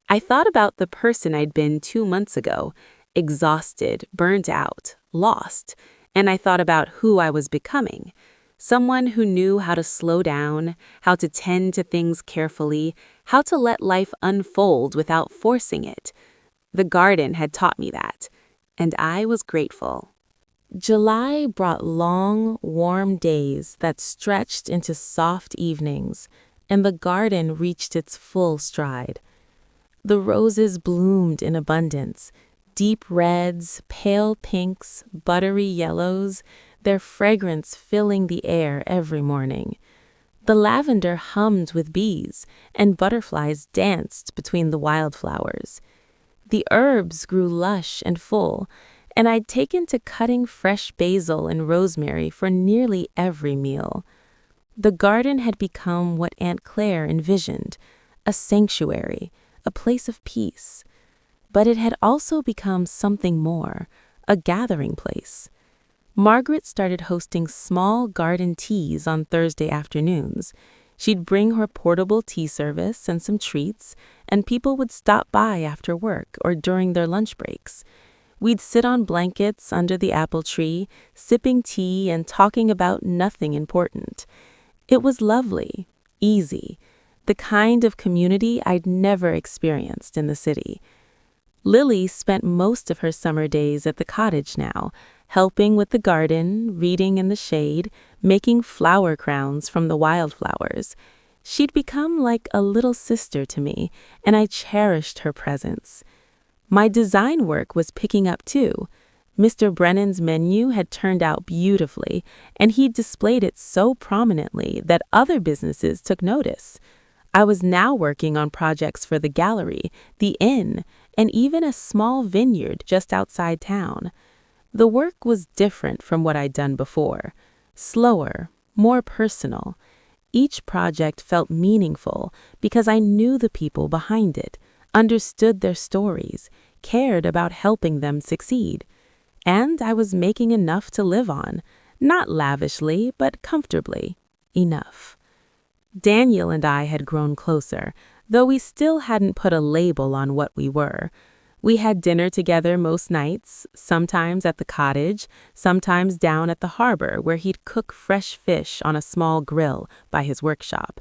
I thought about the person I'd been 2 months ago, exhausted, burnt out, lost, and I thought about who I was becoming. Someone who knew how to slow down, how to tend to things carefully, how to let life unfold without forcing it. The garden had taught me that, and I was grateful. July brought long, warm days that stretched into soft evenings, and the garden reached its full stride. The roses bloomed in abundance, deep reds, pale pinks, buttery yellows, their fragrance filling the air every morning. The lavender hummed with bees, and butterflies danced between the wildflowers. The herbs grew lush and full, and I'd taken to cutting fresh basil and rosemary for nearly every meal. The garden had become what Aunt Claire envisioned, a sanctuary, a place of peace. But it had also become something more, a gathering place. Margaret started hosting small garden teas on Thursday afternoons. She'd bring her portable tea service and some treats, and people would stop by after work or during their lunch breaks. We'd sit on blankets under the apple tree, sipping tea and talking about nothing important. It was lovely, easy, the kind of community I'd never experienced in the city. Lily spent most of her summer days at the cottage now, helping with the garden, reading in the shade, making flower crowns from the wildflowers. She'd become like a little sister to me, and I cherished her presence. My design work was picking up too. Mr. Brennan's menu had turned out beautifully, and he displayed it so prominently that other businesses took notice. I was now working on projects for the gallery, the inn, and even a small vineyard just outside town. The work was different from what I'd done before. Slower, more personal. Each project felt meaningful because I knew the people behind it, understood their stories, cared about helping them succeed. And I was making enough to live on, not lavishly, but comfortably. Enough. Daniel and I had grown closer, though we still hadn't put a label on what we were. We had dinner together most nights, sometimes at the cottage, sometimes down at the harbor where he'd cook fresh fish on a small grill by his workshop.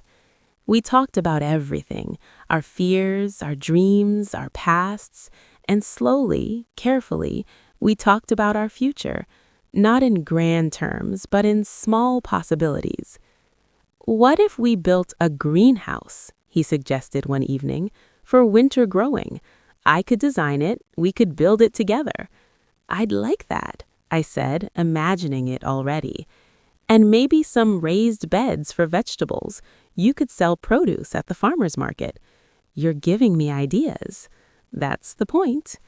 We talked about everything, our fears, our dreams, our pasts, and slowly, carefully, we talked about our future, not in grand terms, but in small possibilities. "What if we built a greenhouse?" he suggested one evening, "for winter growing. I could design it, we could build it together." "I'd like that," I said, imagining it already. "And maybe some raised beds for vegetables. You could sell produce at the farmer's market." "You're giving me ideas." "That's the point."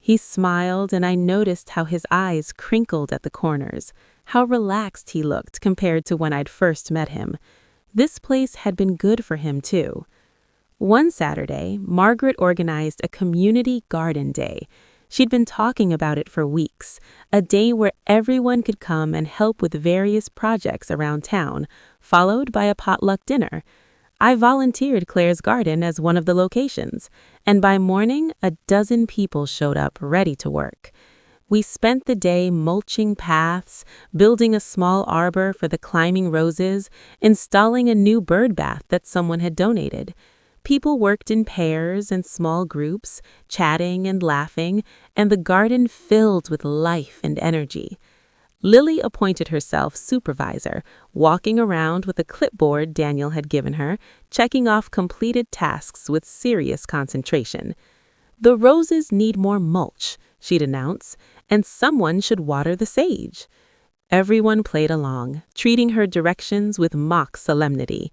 He smiled, and I noticed how his eyes crinkled at the corners, how relaxed he looked compared to when I'd first met him. This place had been good for him, too. One Saturday, Margaret organized a community garden day. She'd been talking about it for weeks, a day where everyone could come and help with various projects around town, followed by a potluck dinner. I volunteered Claire's garden as one of the locations, and by morning, a dozen people showed up ready to work. We spent the day mulching paths, building a small arbor for the climbing roses, installing a new bird bath that someone had donated. People worked in pairs and small groups, chatting and laughing, and the garden filled with life and energy. Lily appointed herself supervisor, walking around with a clipboard Daniel had given her, checking off completed tasks with serious concentration. "The roses need more mulch," she'd announce, "and someone should water the sage." Everyone played along, treating her directions with mock solemnity.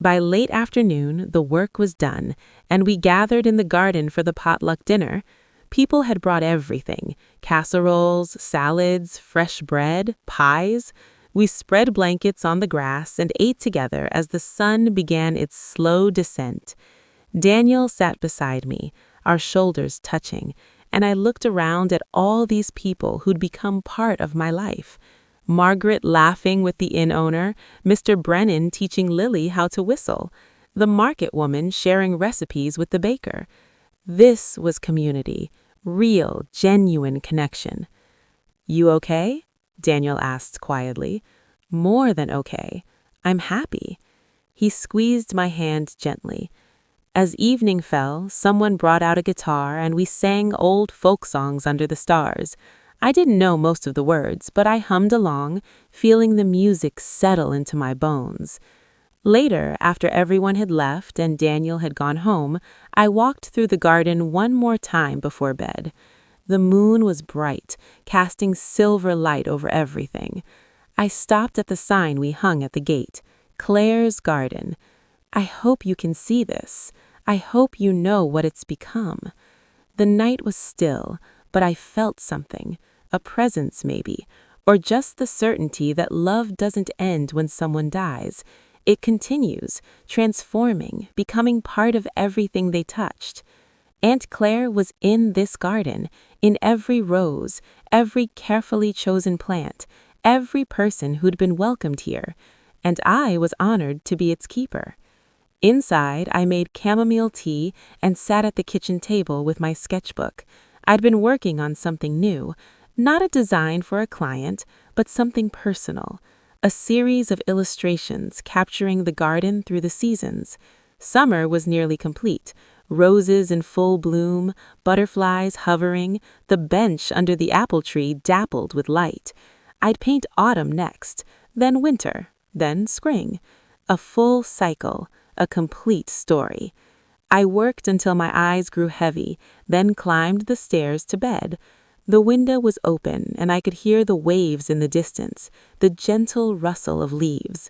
By late afternoon, the work was done, and we gathered in the garden for the potluck dinner. People had brought everything: casseroles, salads, fresh bread, pies. We spread blankets on the grass and ate together as the sun began its slow descent. Daniel sat beside me, our shoulders touching, and I looked around at all these people who'd become part of my life. Margaret laughing with the inn owner, Mr. Brennan teaching Lily how to whistle, the market woman sharing recipes with the baker. This was community, real, genuine connection. "You okay?" Daniel asked quietly. "More than okay. I'm happy." He squeezed my hand gently. As evening fell, someone brought out a guitar and we sang old folk songs under the stars. I didn't know most of the words, but I hummed along, feeling the music settle into my bones. Later, after everyone had left and Daniel had gone home, I walked through the garden one more time before bed. The moon was bright, casting silver light over everything. I stopped at the sign we hung at the gate, "Claire's Garden." I hope you can see this. I hope you know what it's become. The night was still, but I felt something, a presence maybe, or just the certainty that love doesn't end when someone dies. It continues, transforming, becoming part of everything they touched. Aunt Claire was in this garden, in every rose, every carefully chosen plant, every person who'd been welcomed here, and I was honored to be its keeper. Inside, I made chamomile tea and sat at the kitchen table with my sketchbook. I'd been working on something new, not a design for a client, but something personal, a series of illustrations capturing the garden through the seasons. Summer was nearly complete, roses in full bloom, butterflies hovering, the bench under the apple tree dappled with light. I'd paint autumn next, then winter, then spring. A full cycle, a complete story. I worked until my eyes grew heavy, then climbed the stairs to bed. The window was open, and I could hear the waves in the distance, the gentle rustle of leaves.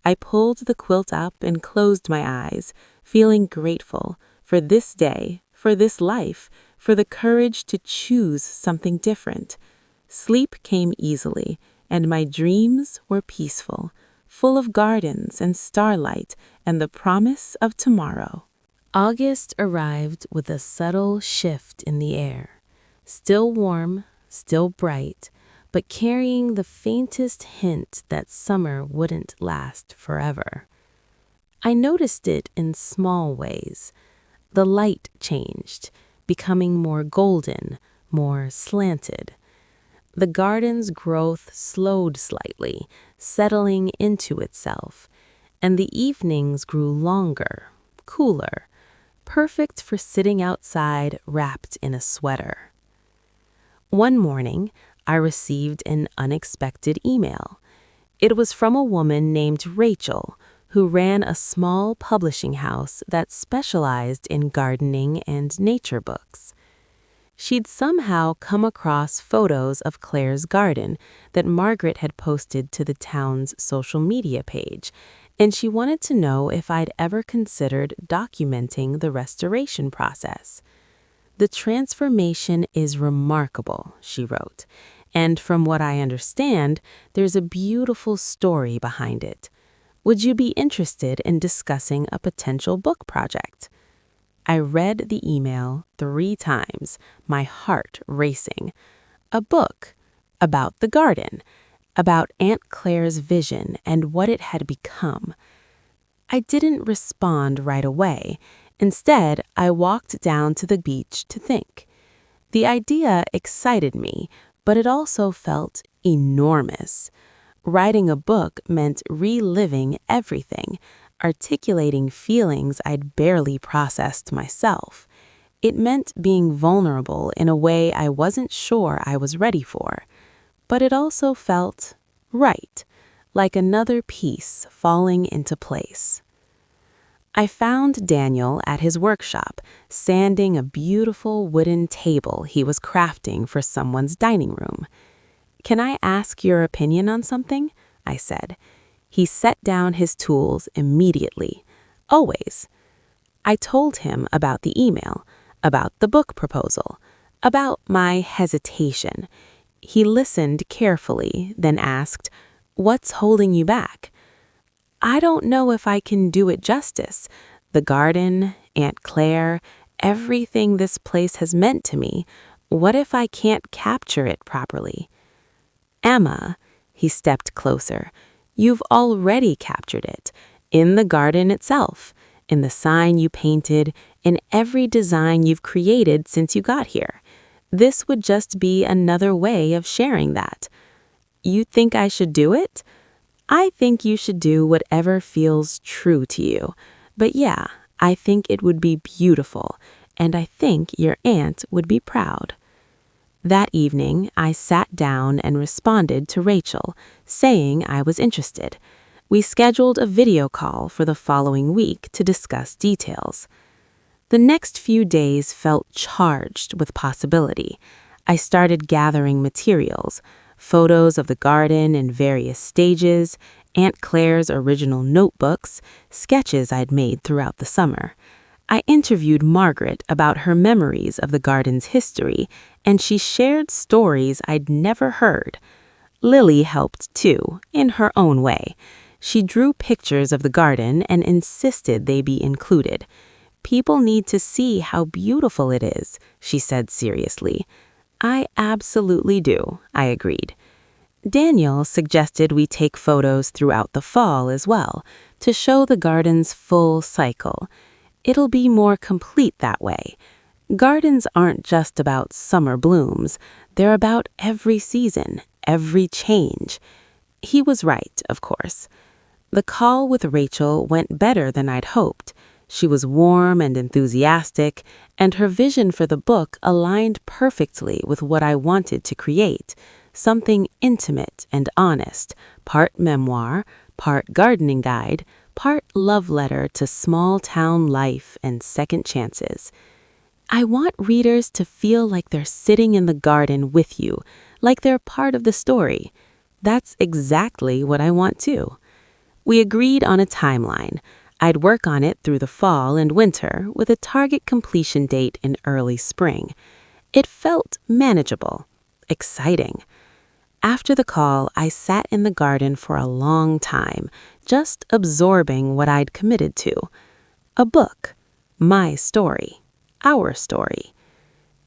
I pulled the quilt up and closed my eyes, feeling grateful for this day, for this life, for the courage to choose something different. Sleep came easily, and my dreams were peaceful, full of gardens and starlight and the promise of tomorrow. August arrived with a subtle shift in the air. Still warm, still bright, but carrying the faintest hint that summer wouldn't last forever. I noticed it in small ways. The light changed, becoming more golden, more slanted. The garden's growth slowed slightly, settling into itself, and the evenings grew longer, cooler, perfect for sitting outside wrapped in a sweater. One morning, I received an unexpected email. It was from a woman named Rachel, who ran a small publishing house that specialized in gardening and nature books. She'd somehow come across photos of Claire's garden that Margaret had posted to the town's social media page, and she wanted to know if I'd ever considered documenting the restoration process. "The transformation is remarkable," she wrote, "and from what I understand, there's a beautiful story behind it. Would you be interested in discussing a potential book project?" I read the email 3 times, my heart racing. A book about the garden, about Aunt Claire's vision and what it had become. I didn't respond right away. Instead, I walked down to the beach to think. The idea excited me, but it also felt enormous. Writing a book meant reliving everything, articulating feelings I'd barely processed myself. It meant being vulnerable in a way I wasn't sure I was ready for. But it also felt right, like another piece falling into place. I found Daniel at his workshop, sanding a beautiful wooden table he was crafting for someone's dining room. "Can I ask your opinion on something?" I said. He set down his tools immediately. Always. I told him about the email, about the book proposal, about my hesitation. He listened carefully, then asked, "What's holding you back?" "I don't know if I can do it justice. The garden, Aunt Claire, everything this place has meant to me. What if I can't capture it properly?" "Emma," he stepped closer, "you've already captured it. In the garden itself, in the sign you painted, in every design you've created since you got here. This would just be another way of sharing that. You think I should do it? I think you should do whatever feels true to you. But yeah, I think it would be beautiful, and I think your aunt would be proud." That evening, I sat down and responded to Rachel, saying I was interested. We scheduled a video call for the following week to discuss details. The next few days felt charged with possibility. I started gathering materials, photos of the garden in various stages, Aunt Claire's original notebooks, sketches I'd made throughout the summer. I interviewed Margaret about her memories of the garden's history, and she shared stories I'd never heard. Lily helped too, in her own way. She drew pictures of the garden and insisted they be included. "People need to see how beautiful it is," she said seriously. "I absolutely do," I agreed. Daniel suggested we take photos throughout the fall as well, to show the garden's full cycle. It'll be more complete that way. Gardens aren't just about summer blooms, they're about every season, every change. He was right, of course. The call with Rachel went better than I'd hoped. She was warm and enthusiastic, and her vision for the book aligned perfectly with what I wanted to create. Something intimate and honest, part memoir, part gardening guide, part love letter to small-town life and second chances. I want readers to feel like they're sitting in the garden with you, like they're part of the story. That's exactly what I want too. We agreed on a timeline. I'd work on it through the fall and winter with a target completion date in early spring. It felt manageable, exciting. After the call, I sat in the garden for a long time, just absorbing what I'd committed to. A book. My story. Our story.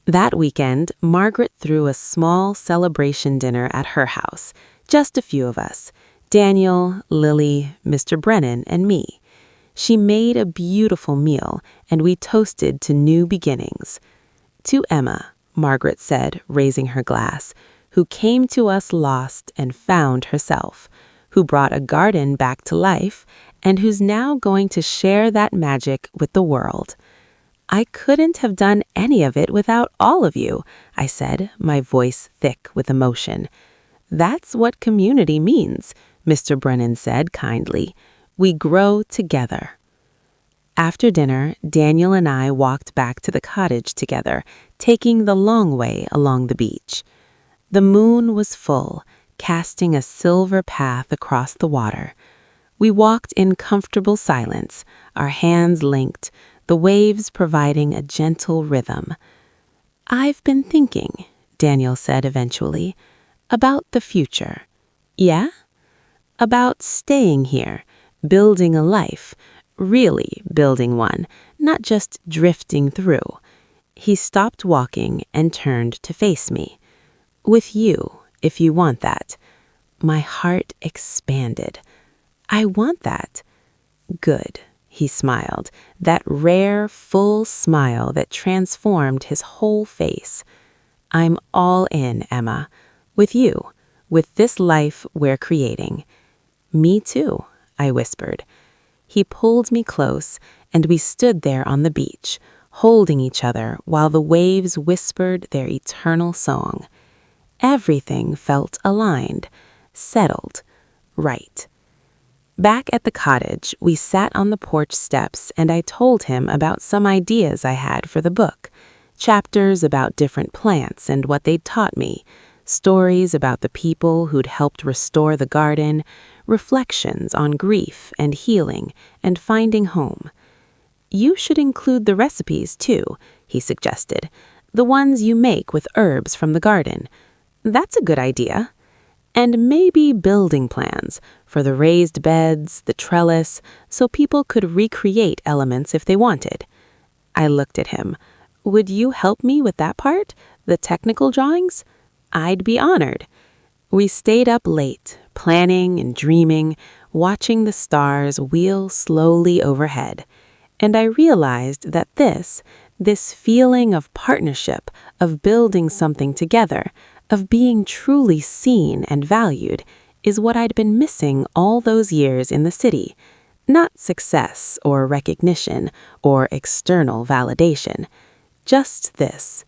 That weekend, Margaret threw a small celebration dinner at her house. Just a few of us. Daniel, Lily, Mr. Brennan, and me. She made a beautiful meal, and we toasted to new beginnings. "To Emma," Margaret said, raising her glass, "who came to us lost and found herself, who brought a garden back to life, and who's now going to share that magic with the world." "I couldn't have done any of it without all of you," I said, my voice thick with emotion. "That's what community means," Mr. Brennan said kindly. "We grow together." After dinner, Daniel and I walked back to the cottage together, taking the long way along the beach. The moon was full, casting a silver path across the water. We walked in comfortable silence, our hands linked, the waves providing a gentle rhythm. "I've been thinking," Daniel said eventually, "about the future." "Yeah?" "About staying here, building a life, really building one, not just drifting through." He stopped walking and turned to face me. "With you, if you want that." My heart expanded. "I want that." "Good," he smiled, that rare, full smile that transformed his whole face. "I'm all in, Emma. With you, with this life we're creating." "Me too," I whispered. He pulled me close, and we stood there on the beach, holding each other while the waves whispered their eternal song. Everything felt aligned, settled, right. Back at the cottage, we sat on the porch steps and I told him about some ideas I had for the book. Chapters about different plants and what they'd taught me. Stories about the people who'd helped restore the garden. Reflections on grief and healing and finding home. "You should include the recipes too," he suggested. "The ones you make with herbs from the garden." "That's a good idea." "And maybe building plans for the raised beds, the trellis, so people could recreate elements if they wanted." I looked at him. "Would you help me with that part? The technical drawings?" "I'd be honored." We stayed up late, planning and dreaming, watching the stars wheel slowly overhead. And I realized that this feeling of partnership, of building something together, of being truly seen and valued, is what I'd been missing all those years in the city. Not success or recognition or external validation. Just this: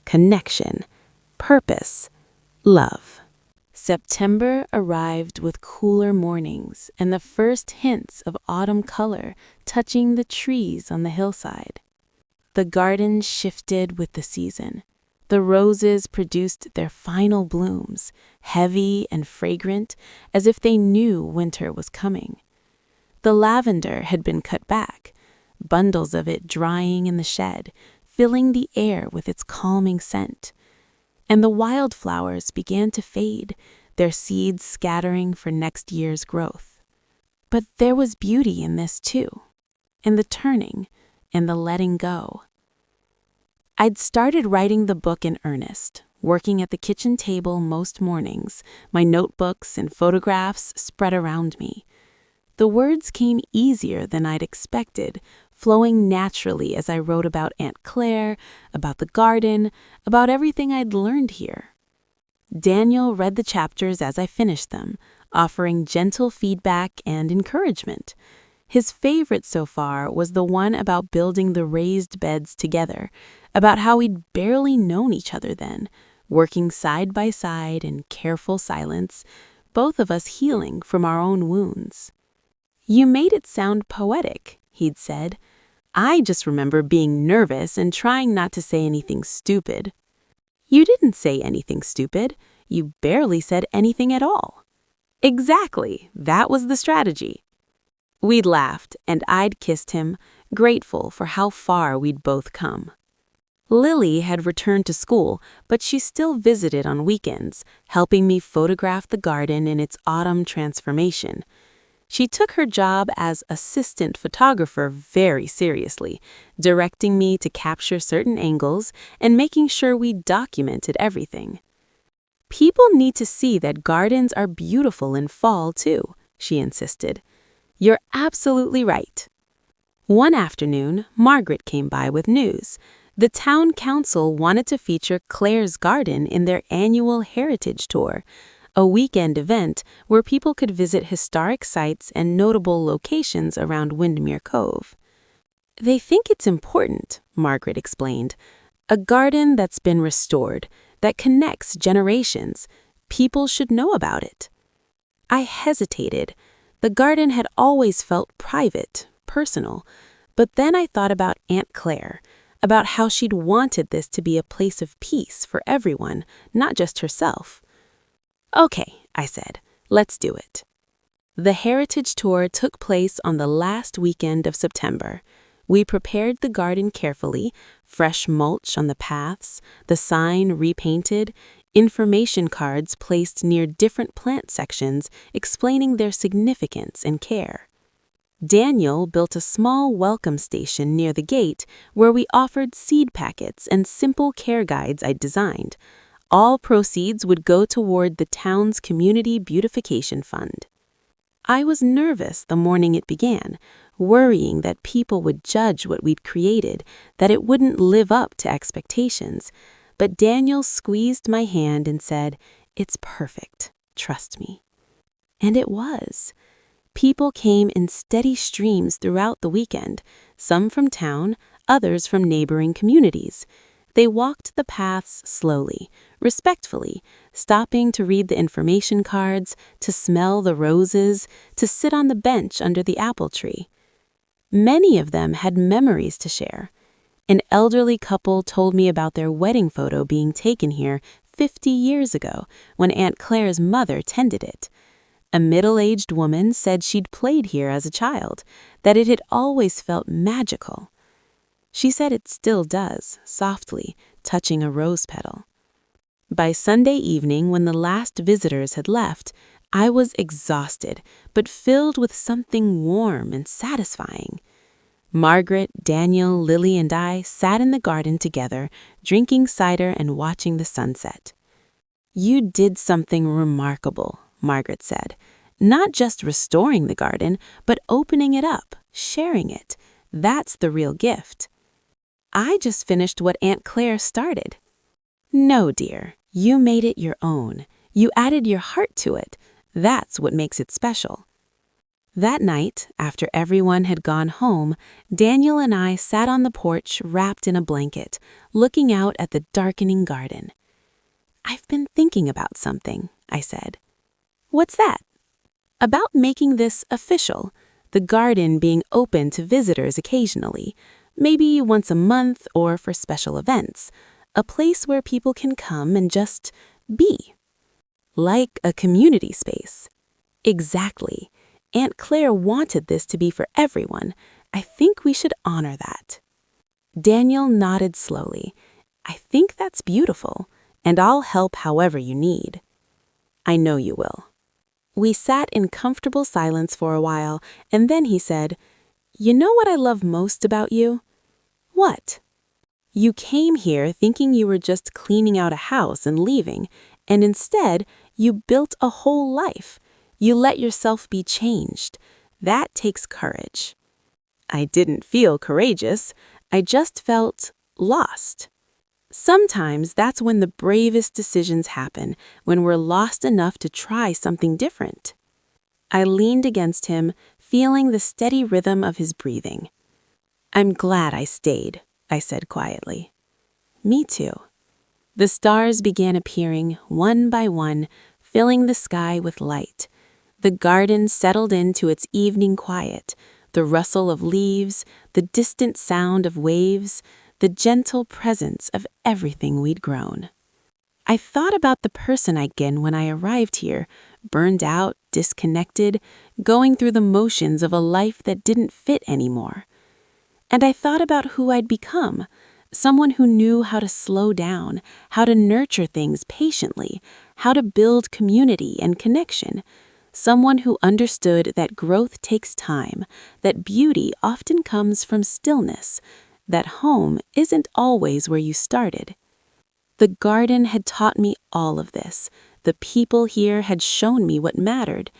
connection, purpose, love. September arrived with cooler mornings and the first hints of autumn color touching the trees on the hillside. The garden shifted with the season. The roses produced their final blooms, heavy and fragrant, as if they knew winter was coming. The lavender had been cut back, bundles of it drying in the shed, filling the air with its calming scent. And the wildflowers began to fade, their seeds scattering for next year's growth. But there was beauty in this too, in the turning, in the letting go. I'd started writing the book in earnest, working at the kitchen table most mornings, my notebooks and photographs spread around me. The words came easier than I'd expected, flowing naturally as I wrote about Aunt Claire, about the garden, about everything I'd learned here. Daniel read the chapters as I finished them, offering gentle feedback and encouragement. His favorite so far was the one about building the raised beds together, about how we'd barely known each other then, working side by side in careful silence, both of us healing from our own wounds. "You made it sound poetic," he'd said. "I just remember being nervous and trying not to say anything stupid." "You didn't say anything stupid. You barely said anything at all." "Exactly. That was the strategy." We'd laughed, and I'd kissed him, grateful for how far we'd both come. Lily had returned to school, but she still visited on weekends, helping me photograph the garden in its autumn transformation. She took her job as assistant photographer very seriously, directing me to capture certain angles and making sure we documented everything. "People need to see that gardens are beautiful in fall, too," she insisted. "You're absolutely right." One afternoon, Margaret came by with news. The town council wanted to feature Claire's garden in their annual heritage tour, a weekend event where people could visit historic sites and notable locations around Windmere Cove. "They think it's important," Margaret explained. "A garden that's been restored, that connects generations. People should know about it." I hesitated. The garden had always felt private, personal, but then I thought about Aunt Claire, about how she'd wanted this to be a place of peace for everyone, not just herself. "Okay," I said, "let's do it." The heritage tour took place on the last weekend of September. We prepared the garden carefully, fresh mulch on the paths, the sign repainted, information cards placed near different plant sections explaining their significance and care. Daniel built a small welcome station near the gate where we offered seed packets and simple care guides I'd designed. All proceeds would go toward the town's community beautification fund. I was nervous the morning it began, worrying that people would judge what we'd created, that it wouldn't live up to expectations. But Daniel squeezed my hand and said, "It's perfect. Trust me." And it was. People came in steady streams throughout the weekend, some from town, others from neighboring communities. They walked the paths slowly, respectfully, stopping to read the information cards, to smell the roses, to sit on the bench under the apple tree. Many of them had memories to share. An elderly couple told me about their wedding photo being taken here 50 years ago when Aunt Claire's mother tended it. A middle-aged woman said she'd played here as a child, that it had always felt magical. She said it still does, softly, touching a rose petal. By Sunday evening, when the last visitors had left, I was exhausted, but filled with something warm and satisfying. Margaret, Daniel, Lily, and I sat in the garden together, drinking cider and watching the sunset. "You did something remarkable," Margaret said. "Not just restoring the garden, but opening it up, sharing it. That's the real gift." "I just finished what Aunt Claire started." "No, dear, you made it your own. You added your heart to it. That's what makes it special." That night, after everyone had gone home, Daniel and I sat on the porch wrapped in a blanket, looking out at the darkening garden. "I've been thinking about something," I said. "What's that?" "About making this official, the garden being open to visitors occasionally, maybe once a month or for special events, a place where people can come and just be. Like a community space." "Exactly. Aunt Claire wanted this to be for everyone. I think we should honor that." Daniel nodded slowly. "I think that's beautiful, and I'll help however you need." I know you will. We sat in comfortable silence for a while, and then he said, You know what I love most about you? What? You came here thinking you were just cleaning out a house and leaving, and instead, you built a whole life. You let yourself be changed. That takes courage. I didn't feel courageous. I just felt lost. Sometimes that's when the bravest decisions happen, when we're lost enough to try something different. I leaned against him, feeling the steady rhythm of his breathing. I'm glad I stayed, I said quietly. Me too. The stars began appearing one by one, filling the sky with light. The garden settled into its evening quiet, the rustle of leaves, the distant sound of waves, the gentle presence of everything we'd grown. I thought about the person I'd been when I arrived here, burned out, disconnected, going through the motions of a life that didn't fit anymore. And I thought about who I'd become, someone who knew how to slow down, how to nurture things patiently, how to build community and connection, someone who understood that growth takes time, that beauty often comes from stillness, that home isn't always where you started. The garden had taught me all of this. The people here had shown me what mattered.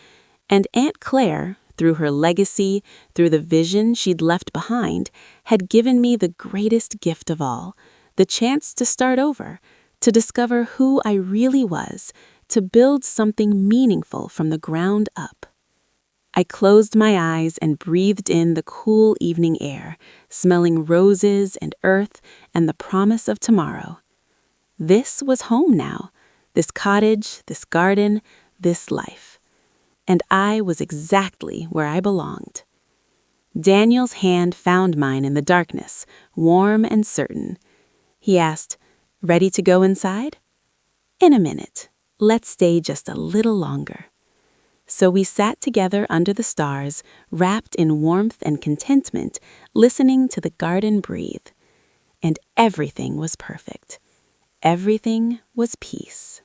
And Aunt Claire, through her legacy, through the vision she'd left behind, had given me the greatest gift of all, the chance to start over, to discover who I really was, to build something meaningful from the ground up. I closed my eyes and breathed in the cool evening air, smelling roses and earth and the promise of tomorrow. This was home now, this cottage, this garden, this life. And I was exactly where I belonged. Daniel's hand found mine in the darkness, warm and certain. He asked, Ready to go inside? In a minute. Let's stay just a little longer. So we sat together under the stars, wrapped in warmth and contentment, listening to the garden breathe. And everything was perfect. Everything was peace.